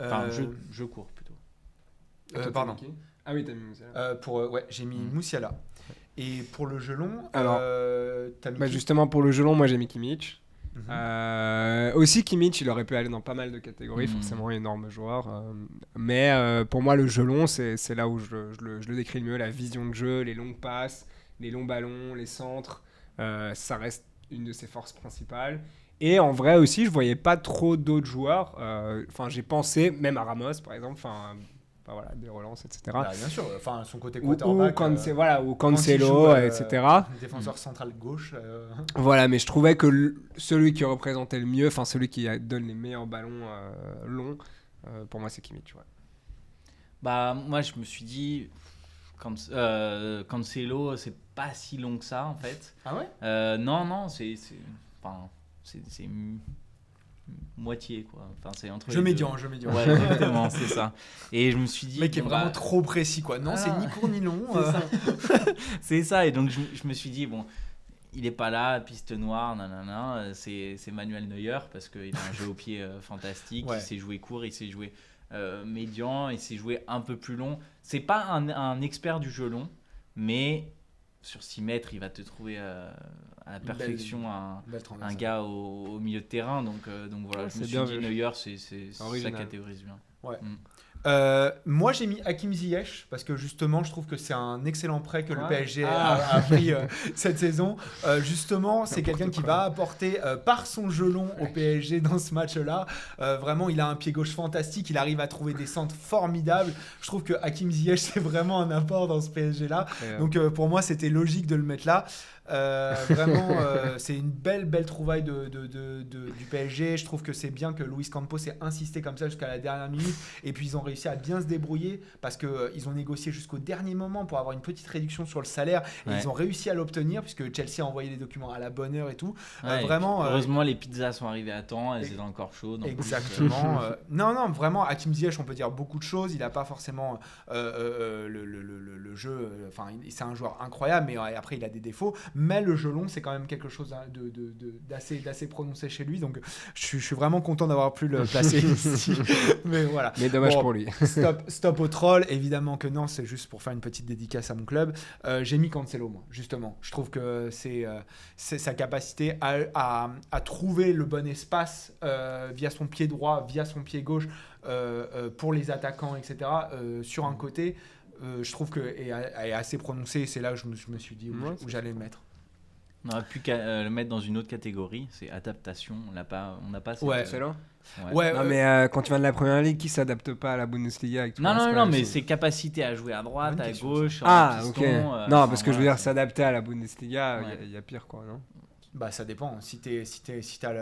Enfin, je cours plutôt. Pardon. Ah oui, t'as mis Musiala. Ouais, j'ai mis Moussiala. Et pour le gelon, Alors, t'as mis Bah qui justement, pour le gelon, moi j'ai mis Kimmich. Mhm. Aussi Kimmich, il aurait pu aller dans pas mal de catégories, forcément énorme joueur. Mais pour moi, le gelon, c'est là où je le décris le mieux. La vision de jeu, les longues passes, les longs ballons, les centres, ça reste une de ses forces principales. Et en vrai aussi, je voyais pas trop d'autres joueurs. Enfin, j'ai pensé même à Ramos, par exemple. Enfin, voilà, des relances, etc. Bah, bien sûr, enfin son côté Ou quarterback. ou quand il Cancelo, joue, etc. Défenseur central gauche. Voilà, mais je trouvais que celui qui représentait le mieux, enfin celui qui donne les meilleurs ballons longs, pour moi c'est Kimmich. Ouais. Bah, moi, je me suis dit, Cancelo, c'est pas si long que ça, en fait. Ah ouais Non, c'est moitié, quoi. Enfin, c'est entre Je les médian. deux. Ouais, exactement, c'est ça. Et je me suis dit... Le mec est bon, vraiment bah, trop précis, quoi. Non, Ah. c'est ni court ni long. C'est ça. C'est ça, et donc je me suis dit, bon, il est pas là, piste noire, nanana, c'est Manuel Neuer, parce qu'il a un jeu au pied fantastique, Ouais. il sait jouer court, il sait jouer médian, il sait jouer un peu plus long. C'est pas un expert du jeu long, mais sur 6 mètres, il va te trouver à la Une perfection Belle un transversale. gars au milieu de terrain, donc voilà, Ouais, je me c'est suis bien dit, vu. Neuer, ça original. catégorise bien. Moi j'ai mis Hakim Ziyech parce que justement je trouve que c'est un excellent prêt que le Ouais. PSG Ah. a pris cette saison. Justement c'est quelqu'un qui va apporter par son jeu long au PSG dans ce match-là. Vraiment il a un pied gauche fantastique, il arrive à trouver des centres formidables. Je trouve que Hakim Ziyech c'est vraiment un apport dans ce PSG-là. Donc pour moi c'était logique de le mettre là. Vraiment c'est une belle trouvaille du PSG. Je trouve que c'est bien que Luis Campos ait insisté comme ça jusqu'à la dernière minute et puis ils ont réussi à bien se débrouiller parce que ils ont négocié jusqu'au dernier moment pour avoir une petite réduction sur le salaire et Ouais. ils ont réussi à l'obtenir puisque Chelsea a envoyé les documents à la bonne heure et tout. Ouais, et vraiment puis, heureusement, les pizzas sont arrivées à temps, elles et- étaient encore chaudes. en plus. Exactement. Non, vraiment, Hakim Ziyech, on peut dire beaucoup de choses. Il n'a pas forcément le jeu. Enfin, c'est un joueur incroyable, mais après, il a des défauts. Mais le jeu long, c'est quand même quelque chose d'assez prononcé chez lui. Donc, je suis vraiment content d'avoir pu le placer ici. Mais voilà. Mais dommage Bon, pour lui. Stop au troll. Évidemment que non, c'est juste pour faire une petite dédicace à mon club. J'ai mis Cancelo, moi, justement. Je trouve que c'est sa capacité à trouver le bon espace via son pied droit, via son pied gauche, pour les attaquants, etc. Sur un côté, je trouve que est assez prononcé. C'est là où je me suis dit Ouais, où j'allais le mettre. On aurait pu le mettre dans une autre catégorie, c'est adaptation. On n'a pas cette, Ouais. C'est là. Ouais, Non mais quand tu viens de la première ligue, qui s'adapte pas à la Bundesliga avec tout Non, le reste, non, quand non, même, mais c'est- ses capacités à jouer à droite, Bonne à question, gauche, Ah, en ok. piston. Non, parce que je veux voilà, dire, s'adapter à la Bundesliga, Ouais. il y a pire, quoi, non? Bah, ça dépend. Si t'as Bah, si t'as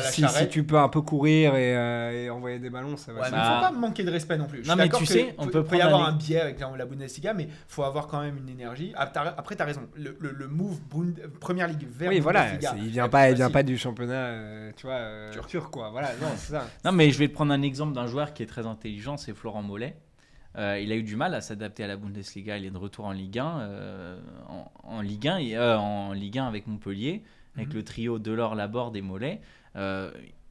la si charrette. tu peux un peu courir et envoyer des ballons, ça va. Ouais, ça mais va. faut pas manquer de respect non plus. Je suis Non, mais d'accord tu que sais, on peut peut y prendre avoir un un biais avec la Bundesliga, mais faut avoir quand même une énergie. Après, t'as raison. Le move Première Ligue vers Oui, voilà, Bundesliga. il vient pas du championnat, tu vois, turc, quoi. Voilà, non, c'est ça. Non, mais je vais te prendre un exemple d'un joueur qui est très intelligent, c'est Florent Mollet. Il a eu du mal à s'adapter à la Bundesliga. Il est de retour en Ligue 1, en Ligue 1 avec Montpellier, avec le trio Delors, Laborde et Mollet.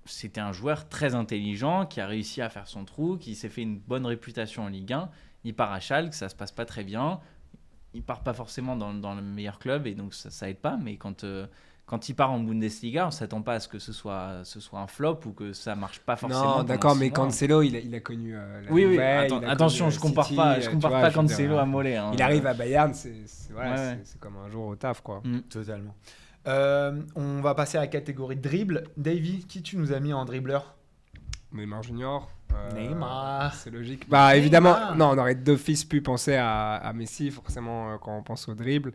C'était un joueur très intelligent qui a réussi à faire son trou, qui s'est fait une bonne réputation en Ligue 1. Il part à Schalke, ça se passe pas très bien. Il part pas forcément dans le meilleur club et donc ça aide pas. Mais quand il part en Bundesliga, on s'attend pas à ce que ce soit un flop ou que ça marche pas forcément. Non, pendant d'accord, 6 mais mois. Cancelo, il a connu la Oui, nouvelle, il a attention, connu, je compare City, pas tu vois, je veux Cancelo dire, à Mollet. Hein. Il arrive à Bayern, voilà, Ouais. c'est comme un jour au taf, quoi. Totalement. On va passer à la catégorie dribble. Davy, qui tu nous as mis en dribbleur? Neymar Junior. Neymar. C'est logique. Bah évidemment, non, on aurait d'office pu penser à Messi, forcément, quand on pense au dribble.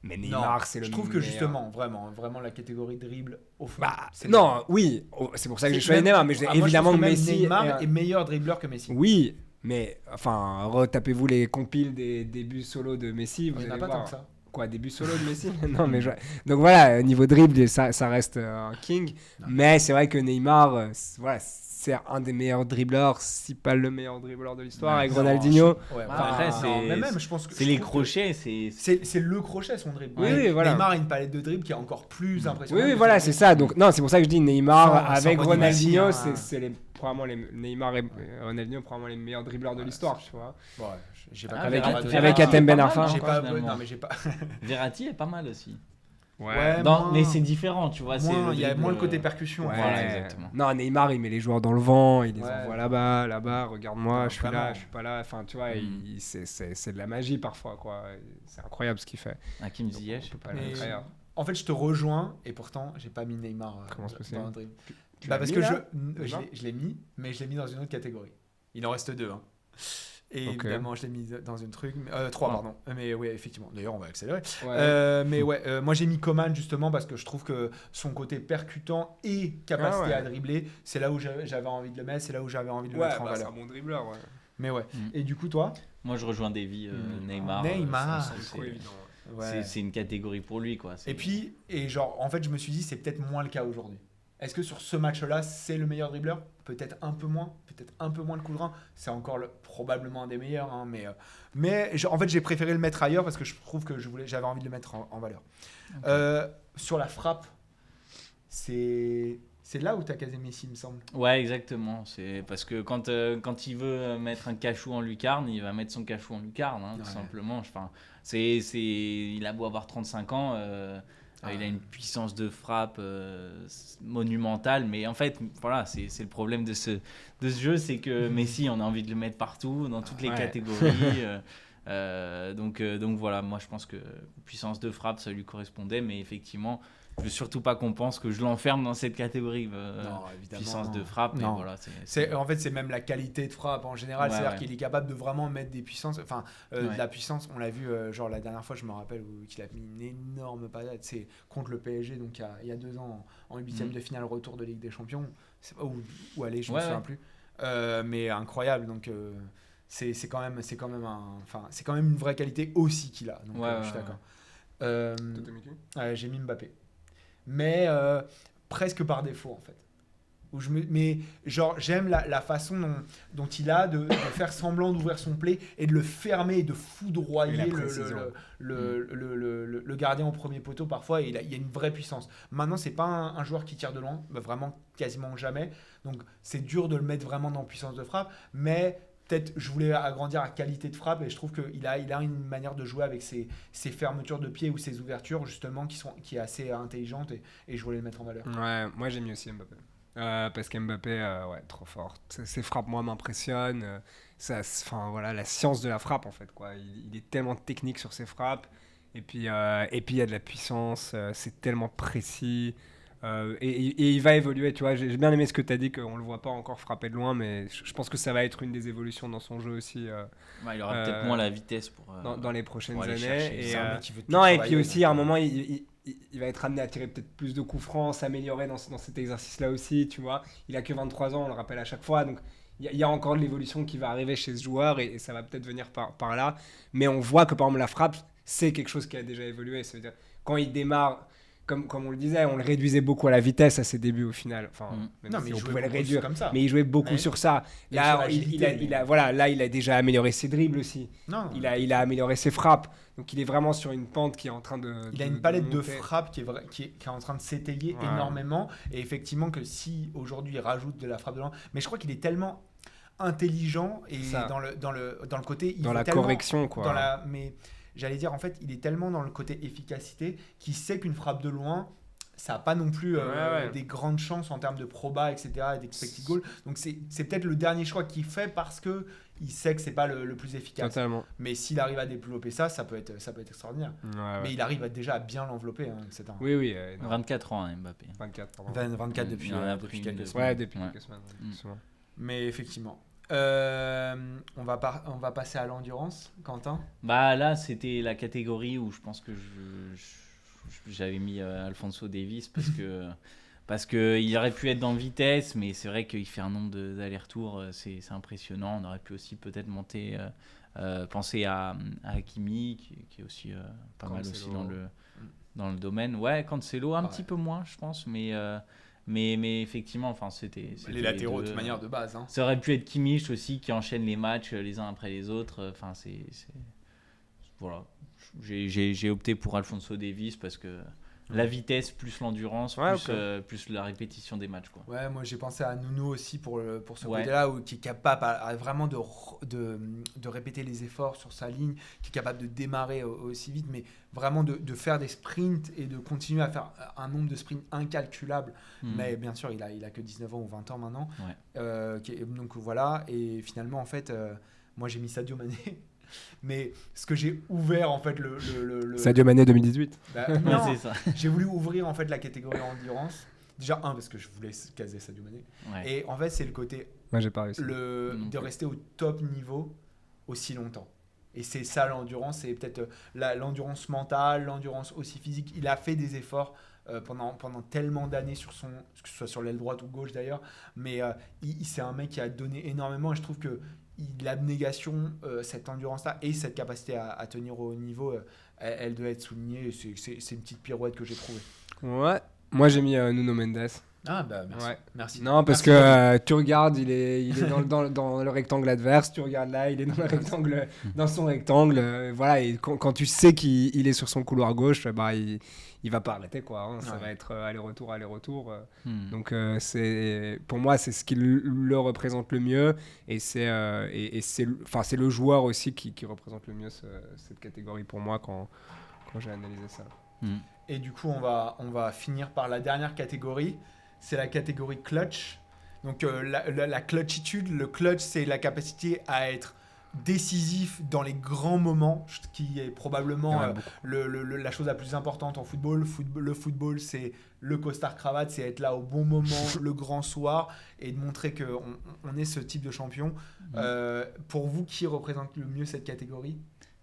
Mais Neymar, c'est le Je trouve que meilleur. justement, vraiment la catégorie dribble au fond. Bah, c'est non, oui, c'est pour ça que j'ai choisi même- Neymar, mais moi, évidemment je trouve que même Messi. Neymar est meilleur dribbleur que Messi. Oui, mais enfin, retapez-vous les compiles des débuts solo de Messi. Vous Il n'y en a allez pas voir. tant que ça. Quoi, début solo de Messi? Non, mais donc voilà, niveau dribble, ça reste un king. Non. Mais c'est vrai que Neymar, voilà, c'est un des meilleurs dribbleurs, si pas le meilleur dribbleur de l'histoire, avec Non, Ronaldinho. Ouais, Après, non, c'est- mais même, je pense que C'est je les trouve que crochets, C'est le crochet son dribble. Oui, voilà. Neymar a une palette de dribble qui est encore plus impressionnante. Oui, voilà, c'est ça. Donc, non, c'est pour ça que je dis Neymar Sans avec Ronnie Ronaldinho, Messi, hein. c'est probablement Neymar et Ronaldinho, probablement les meilleurs dribbleurs de l'histoire, tu vois. Ouais, j'ai pas Avec- compris. avec Verratti Hatem est pas Ben mal, Arfa, hein, J'ai pas, finalement. non, mais j'ai pas. Verratti est pas mal aussi. Ouais, moins. Mais c'est différent, tu vois. Moins, il y a dribble, moins le côté percussion. Ouais. Voilà, exactement. Non, Neymar, il met les joueurs dans le vent, il les Ouais. envoie là-bas, regarde-moi, Non, je suis là, vraiment. je suis pas là. Enfin, tu vois, c'est de la magie parfois, quoi. C'est incroyable ce qu'il fait. Hakim Donc, Ziyech. on peut pas Mais- le mettre ailleurs. En fait, je te rejoins et pourtant, j'ai pas mis Neymar Comment c'est possible dans un dribble. Tu Bah l'as parce mis, que là, je Neymar l'ai mis, mais je l'ai mis dans une autre catégorie. Il en reste 2. Hein. Et Ok. évidemment, je l'ai mis dans une truc. 3, Ah. pardon. Mais oui, effectivement. D'ailleurs, on va accélérer. Ouais. Mais ouais, moi j'ai mis Coman justement parce que je trouve que son côté percutant et capacité Ah ouais. à dribbler, c'est là où j'avais envie de le mettre, c'est là où j'avais envie de le Ouais, mettre en bah, c'est valeur. un bon dribbleur, ouais. Mais ouais. Mm. Et du coup, toi Moi, je rejoins Davy, Neymar. Neymar. ça, C'est trop évident. Ouais. c'est une catégorie pour lui, quoi. Et puis, genre, en fait, je me suis dit, c'est peut-être moins le cas aujourd'hui. Est-ce que sur ce match-là, c'est le meilleur dribbleur? Peut-être un peu moins le coup de rein. C'est encore probablement un des meilleurs, hein, mais en fait, j'ai préféré le mettre ailleurs parce que je trouve que j'avais envie de le mettre en valeur. Sur la frappe, c'est là où tu as casé Messi, il me semble. Ouais, exactement. C'est parce que quand il veut mettre un cachou en lucarne, il va mettre son cachou en lucarne, hein, tout Ouais. simplement. Enfin, il a beau avoir 35 ans, il a une puissance de frappe monumentale, mais en fait, voilà, c'est le problème de ce jeu, c'est que Messi, on a envie de le mettre partout, dans toutes les Ouais. catégories. Donc voilà, moi je pense que puissance de frappe, ça lui correspondait, mais effectivement, je veux surtout pas qu'on pense que je l'enferme dans cette catégorie Non, évidemment. puissance de frappe. Mais Non. voilà, En fait, c'est même la qualité de frappe en général. Ouais, C'est-à-dire ouais. qu'il est capable de vraiment mettre des puissances. Enfin, Ouais. de la puissance, on l'a vu, genre la dernière fois, je me rappelle, qu'il a mis une énorme patate. C'est contre le PSG, donc il y a 2 ans, en 8e Mhm. de finale retour de Ligue des Champions. Ou aller, je me Ouais, souviens ouais. plus. Mais incroyable. Donc, c'est quand même une vraie qualité aussi qu'il a. Donc, Ouais, je suis ouais, d'accord. Toi, t'as mis qui J'ai mis Mbappé. Mais presque par défaut, en fait. Mais genre, j'aime la façon dont il a de faire semblant d'ouvrir son play et de le fermer et de Et foudroyer la précision. le gardien au premier poteau. Parfois, il y a une vraie puissance. Maintenant, c'est pas un joueur qui tire de loin, bah, vraiment quasiment jamais. Donc, c'est dur de le mettre vraiment dans puissance de frappe. Mais peut-être, je voulais agrandir à qualité de frappe et je trouve qu'il a une manière de jouer avec ses fermetures de pied ou ses ouvertures, justement, qui est assez intelligente et je voulais le mettre en valeur. Ouais, moi j'ai mis aussi Mbappé. Parce qu'Mbappé, ouais, trop fort. Ses frappes, moi, m'impressionnent. Enfin, voilà, la science de la frappe, en fait, quoi. Il est tellement technique sur ses frappes. Et puis, il y a de la puissance. C'est tellement précis. Et il va évoluer, tu vois. J'ai bien aimé ce que tu as dit, qu'on le voit pas encore frapper de loin, mais je pense que ça va être une des évolutions dans son jeu aussi Ouais, il aura peut-être moins la vitesse pour. dans les prochaines aller années. chercher. Et, C'est un mec qui veut tout non, et travailler, puis aussi, donc, à un moment, il va être amené à tirer peut-être plus de coups francs, s'améliorer dans cet exercice-là aussi, tu vois. Il a que 23 ans, on le rappelle à chaque fois, donc il y a encore de l'évolution qui va arriver chez ce joueur et ça va peut-être venir par là. Mais on voit que par exemple la frappe, c'est quelque chose qui a déjà évolué. Ça veut dire quand il démarre, comme on le disait, on le réduisait beaucoup à la vitesse à ses débuts au final. Enfin, même Non, si mais on il pouvait le jouait réduire, comme ça. mais il jouait beaucoup Ouais. sur ça. Et Là, sur l'agilité, il a déjà amélioré ses dribbles aussi. Non, Il a amélioré ses frappes. Donc il est vraiment sur une pente qui est en train de. il a une palette de monter. frappes qui est en train de s'étayer Ouais. énormément. Et effectivement, que si aujourd'hui il rajoute de la frappe de loin, mais je crois qu'il est tellement intelligent et Ça. dans le côté. Il Dans fait la tellement correction, quoi. mais j'allais dire, en fait, il est tellement dans le côté efficacité qu'il sait qu'une frappe de loin, ça n'a pas non plus Ouais. des grandes chances en termes de proba, etc., et d'expected goal. Donc c'est peut-être le dernier choix qu'il fait parce que il sait que c'est pas le plus efficace. Totalement. Mais s'il arrive à développer ça, ça peut être extraordinaire. Ouais. Mais il arrive déjà à bien l'envelopper, etc. Oui, non. 24 ans, hein, Mbappé. 24, pardon. 24 Il depuis, en a depuis pris quelques une. semaines. Ouais, depuis Ouais. quelques semaines. Mm. Souvent. Mais effectivement. On va passer à l'endurance, Quentin. Bah là, c'était la catégorie où je pense que j'avais mis Alphonso Davies parce que il aurait pu être dans vitesse, mais c'est vrai qu'il fait un nombre d'allers-retours, c'est impressionnant. On aurait pu aussi peut-être penser à Hakimi qui est aussi pas mal Cancelo. aussi dans le domaine. Ouais, Cancelo un Ouais. petit peu moins, je pense, mais effectivement, enfin c'était Les latéraux, de deux, toute manière, de base. Hein. Ça aurait pu être Kimmich aussi qui enchaîne les matchs les uns après les autres. Enfin, voilà. J'ai opté pour Alphonso Davies parce que la vitesse plus l'endurance Ouais, plus la répétition des matchs, quoi. Ouais, moi j'ai pensé à Nuno aussi pour ce Ouais. côté-là, qui est capable vraiment de répéter les efforts sur sa ligne, qui est capable de démarrer aussi vite, mais vraiment de faire des sprints et de continuer à faire un nombre de sprints incalculable. Mais bien sûr, il a que 19 ans ou 20 ans maintenant. Ouais. Donc voilà, et finalement, en fait, moi j'ai mis Sadio Mané. Mais ce que j'ai ouvert en fait le Sadio Mané 2018. Bah, Ouais, non, c'est ça. j'ai voulu ouvrir en fait la catégorie endurance. Déjà parce que je voulais caser Sadio Mané. Ouais. Et en fait c'est le côté Moi, j'ai pas réussi. Non de plus. rester au top niveau aussi longtemps. Et c'est ça l'endurance, c'est peut-être l'endurance mentale, l'endurance aussi physique. Il a fait des efforts pendant tellement d'années que ce soit sur l'aile droite ou gauche d'ailleurs, mais c'est un mec qui a donné énormément et je trouve que l'abnégation, cette endurance-là et cette capacité à tenir au haut niveau, elle doit être soulignée. C'est une petite pirouette que j'ai trouvée. Ouais. Moi, j'ai mis Nuno Mendes. Ah bah merci. Ouais. Merci. Non, parce Merci, que tu regardes, il est dans le rectangle adverse. Tu regardes là, il est dans son rectangle. Voilà, et quand tu sais qu'il est sur son couloir gauche, bah, il va pas arrêter, quoi. Hein. Ça Ouais. va être aller-retour. Hmm. Donc, pour moi, c'est ce qui le représente le mieux. Et c'est le joueur aussi qui représente le mieux cette catégorie pour moi quand j'ai analysé ça. Hmm. Et du coup, on va finir par la dernière catégorie. C'est la catégorie clutch. Donc la clutchitude, le clutch, c'est la capacité à être décisif dans les grands moments, ce qui est probablement Ouais, beaucoup. la chose la plus importante en football. Le football, c'est le costard-cravate, c'est être là au bon moment, le grand soir, et de montrer qu'on est ce type de champion. Pour vous, qui représente le mieux cette catégorie ?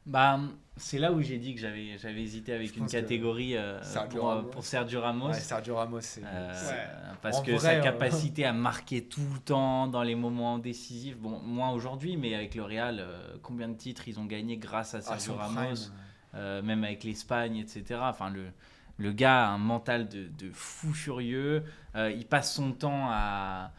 Bah, c'est là où j'ai dit que j'avais hésité avec Je une pense que catégorie Sergio Ramos. pour Sergio Ramos. Ouais, Sergio Ramos, c'est... Parce En que vrai, sa capacité à marquer tout le temps dans les moments décisifs, bon, moins aujourd'hui, mais avec le Real, combien de titres ils ont gagné grâce à Sergio son Ramos, prime. même avec l'Espagne, etc. Enfin, le gars a un mental de fou furieux. Il passe son temps à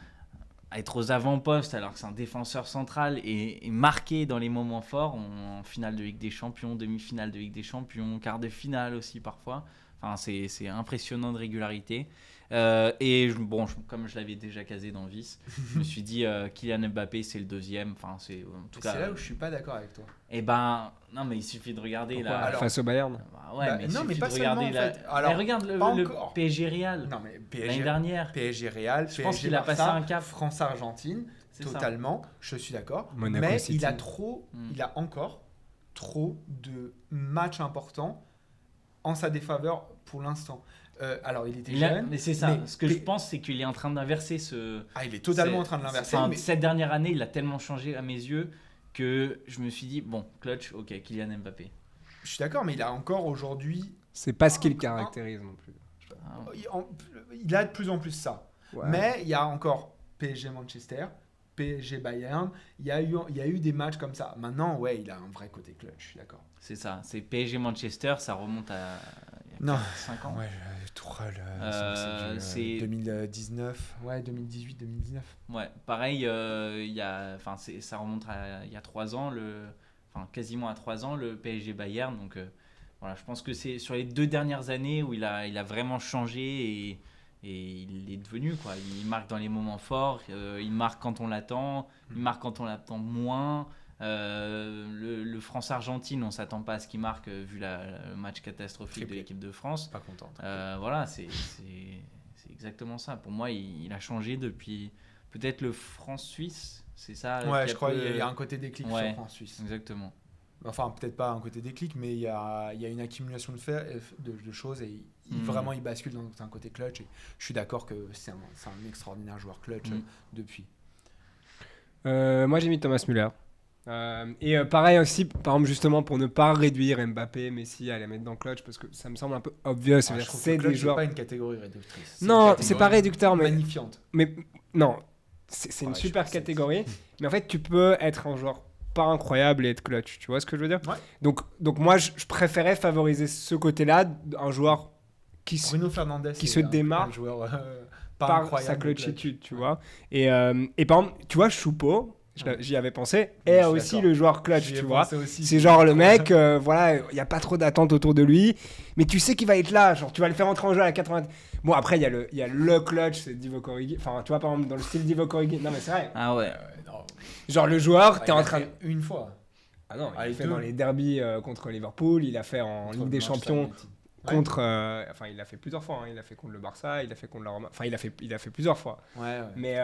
être aux avant-postes alors que c'est un défenseur central et marqué dans les moments forts, en finale de Ligue des Champions, demi-finale de Ligue des Champions, quart de finale aussi parfois. Enfin, c'est impressionnant de régularité. Comme je l'avais déjà casé dans Vice, je me suis dit Kylian Mbappé c'est le deuxième. Enfin, c'est là où je suis pas d'accord avec toi. Et ben non, mais il suffit de regarder Pourquoi là. Alors, face au Bayern. Bah ouais, bah, mais il non, mais suffit pas de regarder seulement, en là. fait. Alors, Mais regarde le encore. PSG Real Non mais l'année dernière. PSG Real, Je pense PSG qu'il a Barça, passé un cap. France-Argentine, C'est ça. totalement, je suis d'accord. Monaco Mais City. il a encore trop de matchs importants en sa défaveur pour l'instant. Alors il était jeune. Mais c'est ça. mais Ce que je pense, c'est qu'il est en train d'inverser il est totalement en train de l'inverser. Enfin, mais cette dernière année, il a tellement changé à mes yeux que je me suis dit, bon, clutch, ok, Kylian Mbappé. je suis d'accord, mais il a encore aujourd'hui C'est pas ce qui le caractérise non plus. Il a de plus en plus ça. Ouais. Mais il y a encore PSG Manchester, PSG Bayern. Il y a eu des matchs comme ça. Maintenant, ouais, il a un vrai côté clutch, je suis d'accord. C'est ça, c'est PSG Manchester, ça remonte à il y a 5 ans. Ouais, Tourelle, c'est 2019, ouais, 2018-2019. Ouais, pareil, ça remonte à il y a 3 ans, quasiment à 3 ans, le PSG Bayern. Donc voilà, je pense que c'est sur les 2 dernières années où il a vraiment changé et il est devenu, quoi. Il marque dans les moments forts, il marque quand on l'attend, il marque quand on l'attend moins. Le France-Argentine, on s'attend pas à ce qu'il marque vu le match catastrophique de l'équipe de France. Pas content. Voilà, c'est exactement ça. Pour moi, il a changé depuis peut-être le France-Suisse. C'est ça. Ouais, je crois qu'il y a un côté déclic sur France-Suisse. Exactement. Enfin, peut-être pas un côté déclic, mais il y a une accumulation de choses et vraiment il bascule dans un côté clutch. Et je suis d'accord que c'est un extraordinaire joueur clutch depuis. Moi, j'ai mis Thomas Müller. Pareil aussi, par exemple, justement, pour ne pas réduire Mbappé, Messi à les mettre dans clutch, parce que ça me semble un peu obvious. C'est des joueurs. C'est pas une catégorie réductrice. Non, c'est pas réducteur, mais magnifiante. Mais non, c'est une super catégorie. Mais en fait, tu peux être un joueur pas incroyable et être clutch. Tu vois ce que je veux dire? Ouais. Donc moi, je préférais favoriser ce côté-là, un joueur Bruno Fernandes qui se démarre un joueur, par sa clutchitude, tu vois. Et par exemple, tu vois, Choupo. J'y avais pensé, est aussi d'accord. Le joueur clutch, tu vois. C'est genre le mec, voilà, il n'y a pas trop d'attente autour de lui, mais tu sais qu'il va être là, genre tu vas le faire entrer en jeu à la 80. Bon, après, il y a le clutch, c'est Divock Origi. Enfin, tu vois, par exemple, dans le style Divock Origi. Non, mais c'est vrai. Ah ouais. Non. Genre le joueur, t'es en train. Une fois. Ah non, il a fait dans les derbies contre Liverpool, il a fait en Ligue des Champions. Contre, il l'a fait plusieurs fois. Il l'a fait contre le Barça, il l'a fait contre la Roma. Enfin, il a fait plusieurs fois. Ouais. Mais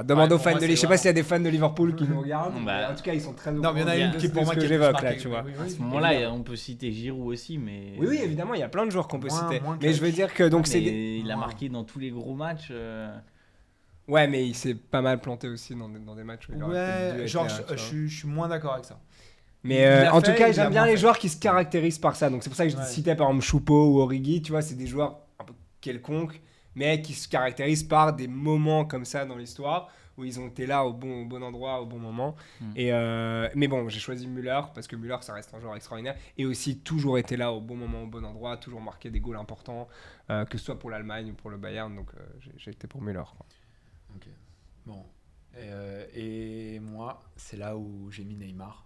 demande aux fans de. Je sais pas s'il y a des fans de Liverpool qui nous regardent. En tout cas, ils sont très. Non, mais il y en a une qui pour moi que j'évoque là, tu vois. À ce moment-là, on peut citer Giroud aussi, mais. Oui, évidemment, il y a plein de joueurs qu'on peut citer. Mais je veux dire que donc c'est. Il a marqué dans tous les gros matchs. Ouais, mais il s'est pas mal planté aussi dans des matchs. Ouais, genre, je suis moins d'accord avec ça. Mais en tout cas, j'aime bien les joueurs qui se caractérisent par ça. Donc c'est pour ça que je citais par exemple Choupo ou Origi. Tu vois, c'est des joueurs un peu quelconques, mais qui se caractérisent par des moments comme ça dans l'histoire où ils ont été là au bon endroit, au bon moment. Mais bon, j'ai choisi Müller parce que Müller, ça reste un joueur extraordinaire et aussi toujours été là au bon moment, au bon endroit, toujours marqué des goals importants, que ce soit pour l'Allemagne ou pour le Bayern. Donc j'ai été pour Müller, quoi. Ok. Bon. Et moi, c'est là où j'ai mis Neymar.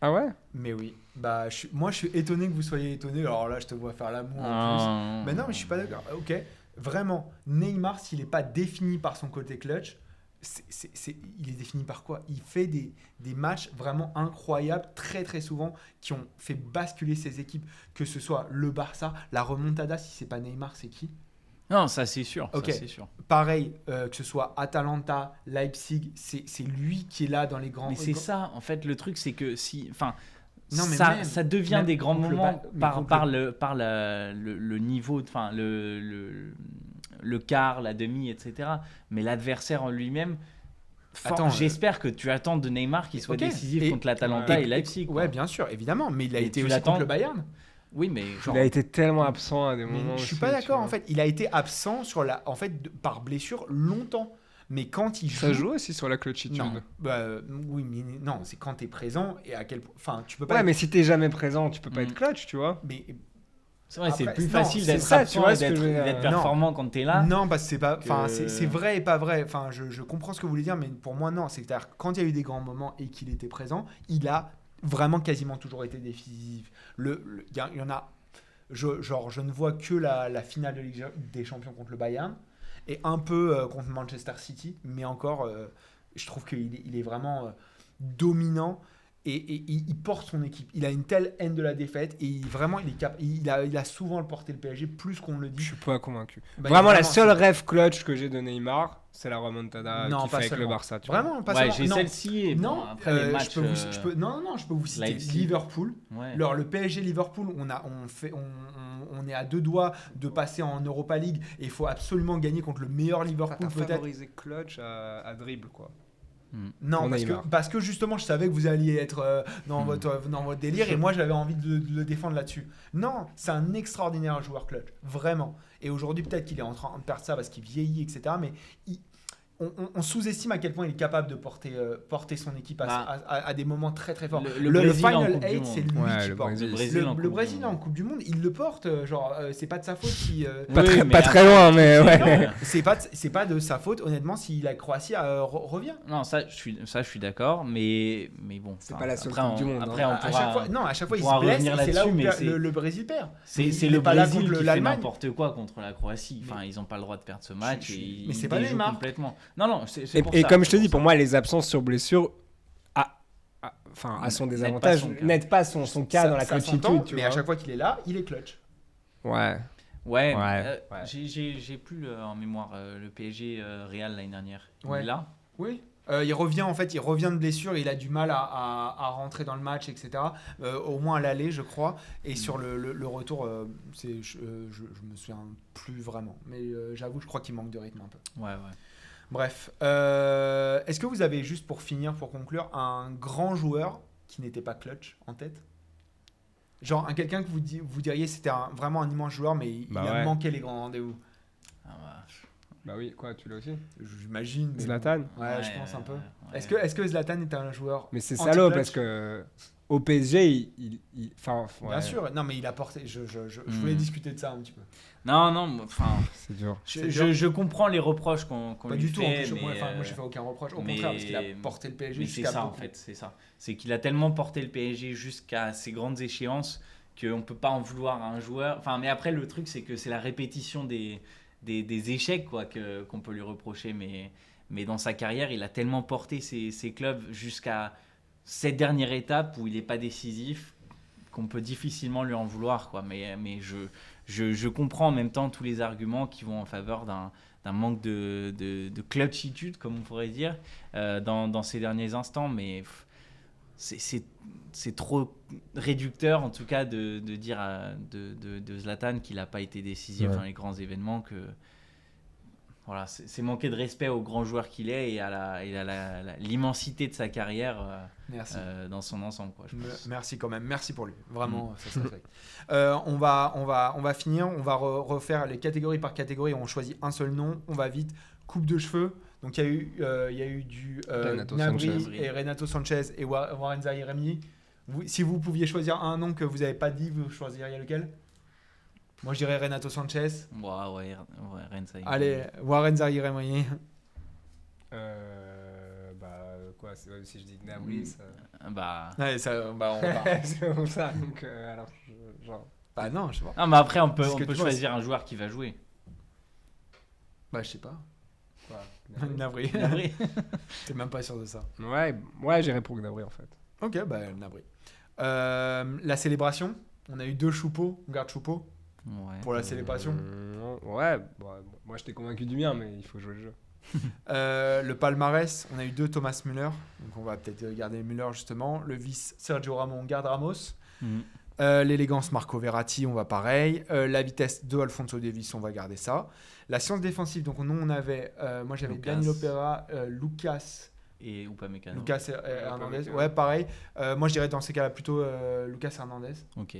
Ah ouais? Mais oui. Bah, moi, je suis étonné que vous soyez étonné. Alors là, je te vois faire l'amour en plus. Mais non, mais je suis pas d'accord. Ok. Vraiment, Neymar, s'il n'est pas défini par son côté clutch, il est défini par quoi? Il fait des matchs vraiment incroyables, très très souvent, qui ont fait basculer ses équipes. Que ce soit le Barça, la remontada, si c'est pas Neymar, c'est qui? Non, ça c'est sûr. Okay. Ça, c'est sûr. Pareil, que ce soit Atalanta, Leipzig, c'est lui qui est là dans les grands. Mais c'est ça, en fait, le truc, c'est que ça devient même des grands moments par le niveau, enfin le quart, la demi, etc. Mais l'adversaire en lui-même. J'espère que tu attends de Neymar qu'il soit décisif contre l'Atalanta et Leipzig. Ouais, bien sûr, évidemment, mais il a été aussi contre le Bayern. Oui, mais il a été tellement absent à des moments. Je suis pas d'accord en fait. Il a été absent par blessure longtemps. Mais quand il joue, ça joue aussi sur la clutchitude. Non, oui, mais non, c'est quand t'es présent et à quel point. Enfin, tu peux pas. Ouais, mais si t'es jamais présent, tu peux pas être clutch, tu vois. Mais c'est vrai, c'est plus facile d'être absent et d'être performant quand t'es là. Non, parce que c'est pas. Enfin, c'est vrai et pas vrai. Enfin, je comprends ce que vous voulez dire, mais pour moi non. C'est-à-dire quand il y a eu des grands moments et qu'il était présent, il a vraiment quasiment toujours été décisif. Il y en a, je ne vois que la finale de Ligue des Champions contre le Bayern et un peu contre Manchester City, mais encore, je trouve qu'il est vraiment dominant et il porte son équipe. Il a une telle haine de la défaite et vraiment, il a souvent porté le PSG plus qu'on le dit. Je suis pas convaincu. Vraiment, la seule rêve clutch que j'ai de Neymar, c'est la remontada qu'il fait avec le Barça. Vraiment, pas seulement. J'ai celle-ci. Et non, après les matchs, je peux vous citer Liverpool. Ouais. Alors, le PSG Liverpool, on est à 2 doigts de passer en Europa League et il faut absolument gagner contre le meilleur Liverpool. T'as favorisé clutch à dribble, quoi. Non, Pour parce Neymar. parce que justement, je savais que vous alliez être dans Mm. votre délire et moi, j'avais envie de le défendre là-dessus. Non, c'est un extraordinaire joueur clutch, vraiment. Et aujourd'hui, peut-être qu'il est en train de perdre ça parce qu'il vieillit, etc. Mais on sous-estime à quel point il est capable de porter son équipe à des moments très très forts. Le Le Brésil en Final Coupe du 8, Monde. c'est lui Ouais, qui le porte. Brésil. Le Brésil en Coupe du Monde, il le porte. C'est pas de sa faute si. Pas Oui, très- mais pas après, très loin, mais tu sais, ouais. C'est pas de sa faute, honnêtement, si la Croatie revient. Non, ça, je suis d'accord, mais bon. C'est enfin, pas la seule après, Coupe du Monde, Après, hein. on À pourra, chaque fois, non, à chaque fois, il pourra se blesse. revenir Et c'est là là-dessus, où mais c'est- le Brésil perd. c'est Il le est pas là Brésil contre qui fait l'Allemagne. n'importe quoi contre la Croatie. Enfin, ils n'ont pas le droit de perdre ce match. Mais Et c'est ils pas déjouent Neymar. complètement. Non, c'est Et, pour et ça, comme je te c'est dis, pour pour ça. moi, les absences sur blessure, à son N'aident désavantage, pas son cas. n'aident pas son cas dans la Ça s'entend, clutchitude, tu mais vois. à chaque fois qu'il est là, il est clutch. Ouais. Ouais, Ouais. j'ai plus en mémoire le PSG Real l'année dernière. Il Ouais. est là. Oui. Il revient de blessure, il a du mal à rentrer dans le match, etc. Au moins à l'aller, je crois. Et sur le retour, je me souviens plus vraiment. Mais j'avoue, je crois qu'il manque de rythme un peu. Ouais. Bref, est-ce que vous avez, juste pour finir, pour conclure, un grand joueur qui n'était pas clutch en tête? Genre quelqu'un que vous diriez c'était vraiment un immense joueur, mais il Bah a ouais. manqué les grands rendez-vous. Ah, bah, Bah oui, quoi, tu l'as aussi. J'imagine. mais Zlatan. bon. Ouais, je pense un peu. ouais. Est-ce que Zlatan est un joueur Mais c'est anti-clutch? salaud parce que au PSG, enfin, ouais, Bien sûr, non mais il a porté. Je voulais discuter de ça un petit peu. Non, enfin, c'est dur. je comprends les reproches qu'on Pas lui du tout. En fait, plus, mais, moi, je fais aucun reproche. Au mais- contraire, parce qu'il a porté le PSG mais c'est jusqu'à ça en beaucoup. fait, c'est ça. C'est qu'il a tellement porté le PSG jusqu'à ces grandes échéances qu'on peut pas en vouloir à un joueur. Enfin, mais après le truc c'est que c'est la répétition des échecs quoi qu'on peut lui reprocher, mais dans sa carrière il a tellement porté ses clubs jusqu'à cette dernière étape où il n'est pas décisif qu'on peut difficilement lui en vouloir quoi. Mais je comprends en même temps tous les arguments qui vont en faveur d'un manque de clutchitude, comme on pourrait dire, dans ces derniers instants. Mais c'est trop réducteur, en tout cas, de dire de Zlatan qu'il n'a pas été décisif dans les grands événements. Voilà, c'est manquer de respect au grand joueur qu'il est et à l'immensité de sa carrière Merci. dans son ensemble. Quoi, je pense. Merci quand même, merci pour lui. Vraiment, ça se respecte. On va finir, on va refaire les catégories par catégorie. On choisit un seul nom, on va vite. Coupe de cheveux. Donc il y a eu du Renato Gnabry Sanchez. et Renato Sanchez et Warren Zaïre-Emery. Si vous pouviez choisir un nom que vous n'avez pas dit, vous choisiriez lequel? Moi je dirais Renato Sanchez. Ouais, Rennes. Allez, Warren Zaïre-Emery. Quoi, si je dis Gnabry, ça... Bah... Ouais, ça, on va. c'est comme ça, donc alors, genre... Bah non, je sais pas. Non, mais après, on peut C'est ce que tu vois, choisir un joueur qui va jouer. Bah je sais pas. Quoi, Gnabry. Gnabry. T'es même pas sûr de ça. Ouais, j'irais pour Gnabry en fait. Ok, bah Gnabry. La célébration, on a eu 2 choupeaux, on garde choupeau Ouais. pour la célébration. Ouais, moi je t'ai convaincu du mien, mais il faut jouer le jeu. Le palmarès, on a eu 2 Thomas Müller, donc on va peut-être garder Müller justement. Le vice Sergio Ramos, on garde Ramos. Mhm. L'élégance Marco Verratti, on va pareil. La vitesse de Alphonso Davies, on va garder ça. La science défensive, donc nous on avait, moi j'avais Lucas. Danilo Pereira, Lucas Et Upamecano. Hernandez. Upamecano. Ouais, pareil. Moi je dirais dans ces cas-là plutôt Lucas Hernandez. Ok.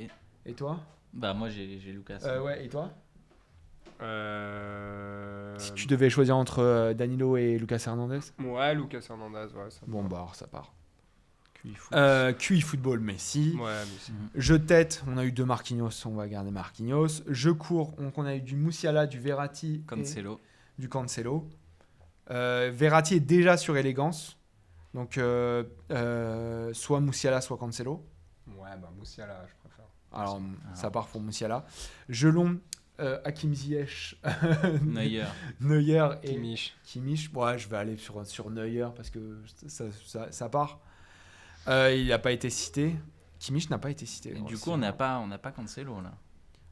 Et toi? Bah moi j'ai Lucas. Ouais, et toi? Euh... Si tu devais choisir entre Danilo et Lucas Hernandez? Ouais, Lucas Hernandez, ouais. Ça Bon, bah alors ça part. QI foot. QI football, Messi. Ouais, mais si. Je tête, on a eu 2 Marquinhos, on va garder Marquinhos. Je cours, donc on a eu du Musiala, du Verratti Cancelo. et du Cancelo. Verratti est déjà sur élégance. Donc soit Musiala, soit Cancelo. Ouais, bah Musiala, je préfère. Alors ça part pour Musiala. Gelon, Hakim Ziyech, Neuer. et Kimmich. Ouais, je vais aller sur Neuer parce que ça part. Il n'a pas été cité. Kimmich n'a pas été cité. Et du aussi. coup on n'a pas Cancelo là.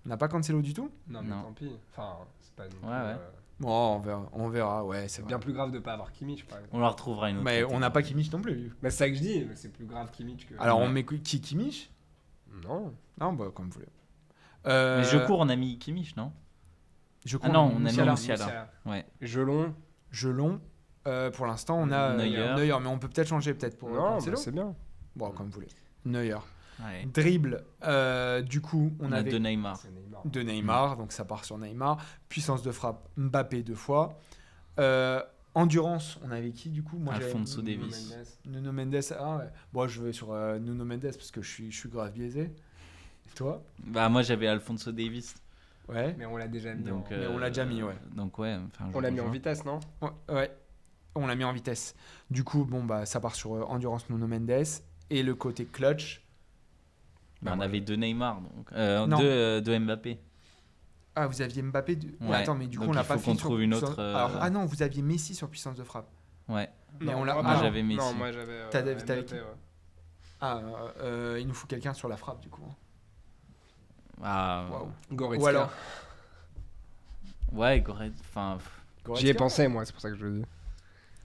On n'a pas Cancelo du tout? Non, mais Non. tant pis. Enfin, c'est pas... Ouais. Bon, on verra. Ouais, c'est C'est vrai. bien plus grave de pas avoir Kimmich, par exemple. On la retrouvera une autre. Mais catégorie. on n'a pas Kimmich non plus. Bah, c'est ça que je dis, mais c'est plus grave Kimmich que... Alors Ouais. on met qui Kimmich? Non. Non, bah comme vous voulez. Mais je cours, on a mis Kimmich, non? Je Ah non, on a mis Musiala. Musiala. Ouais. Gelon. Gelon. Pour l'instant, on a Neuer. mais on peut peut-être changer pour Non, Cancelo. c'est bien. Bon, comme vous voulez. Neuer. Ouais. Dribble, du coup, on On a avait deux Neymar. C'est Neymar. de Neymar, donc ça part sur Neymar. Puissance de frappe, Mbappé 2 fois. Endurance, on avait qui du coup? Moi, j'avais Alphonso Davies. Nuno Mendes. Ah ouais. Bon, je vais sur Nuno Mendes parce que je suis grave biaisé. Et toi? Bah, moi, j'avais Alphonso Davies. Ouais. Mais on l'a déjà mis. Donc, Mais on l'a déjà mis, ouais. Donc, ouais. Enfin, je On l'a mis en rejoins. vitesse, non? Ouais. On l'a mis en vitesse. Du coup, bon, bah, ça part sur Endurance Nuno Mendes. Et le côté clutch. Bah, on avait deux Neymar. Donc, Non. deux Mbappé. Ah, vous aviez Mbappé. Ouais. Attends, mais du coup, Donc, on l'a il pas faut fait qu'on sur trouve une puissance- autre, Alors, ah non, vous aviez Messi sur puissance de frappe. Ouais. Mais Non, on l'a- moi, ah, non. j'avais Messi. Non, moi j'avais. T'avais Mbappé, qui ouais. Ah, il nous faut quelqu'un sur la frappe, du coup. Ah, Waouh. Goretzka. Ou alors, ouais, Goretzka. Enfin, J'y ai pensé, moi, c'est pour ça que je le dis.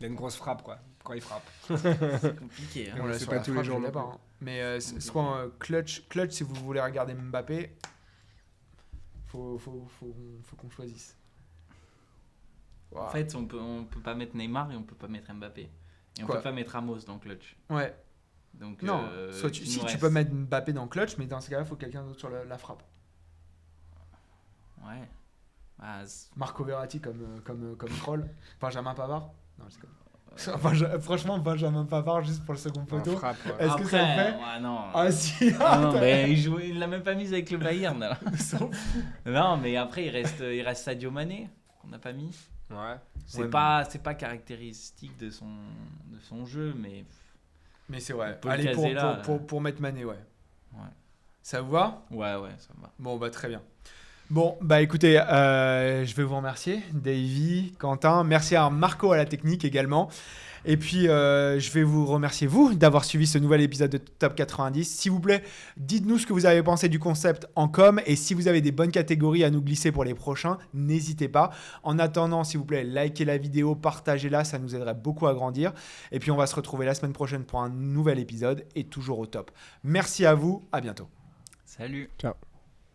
Il a une grosse frappe, quoi, quand il frappe. c'est compliqué. On Ouais, l'a c'est sur pas la tous les frappe, jours je l'ai non pas, plus. hein. Mais soit un clutch si vous voulez regarder Mbappé, faut qu'on choisisse. Waouh. En fait, on peut pas mettre Neymar et on peut pas mettre Mbappé. Et on Quoi peut pas mettre Ramos dans le clutch. Ouais. Donc, Non, soit qui si nous tu reste peux mettre Mbappé dans le clutch, mais dans ce cas-là, il faut quelqu'un d'autre sur la frappe. Ouais. Bah, Marco Verratti comme troll. Benjamin Pavard. Non, je sais franchement, Benjamin Pavard juste pour le second En poteau. frappe, ouais. Est-ce que ça le fait? Ouais, non. Ah si. Ah non, mais il l'a même pas mise avec le Bayern. Là. Non, mais après, il reste Sadio Mané, qu'on n'a pas mis. Ouais. C'est Ouais, pas caractéristique de son jeu, mais Mais c'est vrai. On peut le Allez, caser là, pour mettre Mané, ouais. ouais. Ça vous va? Ouais, ça va. Bon, bah très bien. Bon, bah écoutez, je vais vous remercier, Davy, Quentin. Merci à Marco à la technique également. Et puis, je vais vous remercier, vous, d'avoir suivi ce nouvel épisode de Top 90. S'il vous plaît, dites-nous ce que vous avez pensé du concept en com. Et si vous avez des bonnes catégories à nous glisser pour les prochains, n'hésitez pas. En attendant, s'il vous plaît, likez la vidéo, partagez-la, ça nous aiderait beaucoup à grandir. Et puis, on va se retrouver la semaine prochaine pour un nouvel épisode et toujours au top. Merci à vous, à bientôt. Salut. Ciao.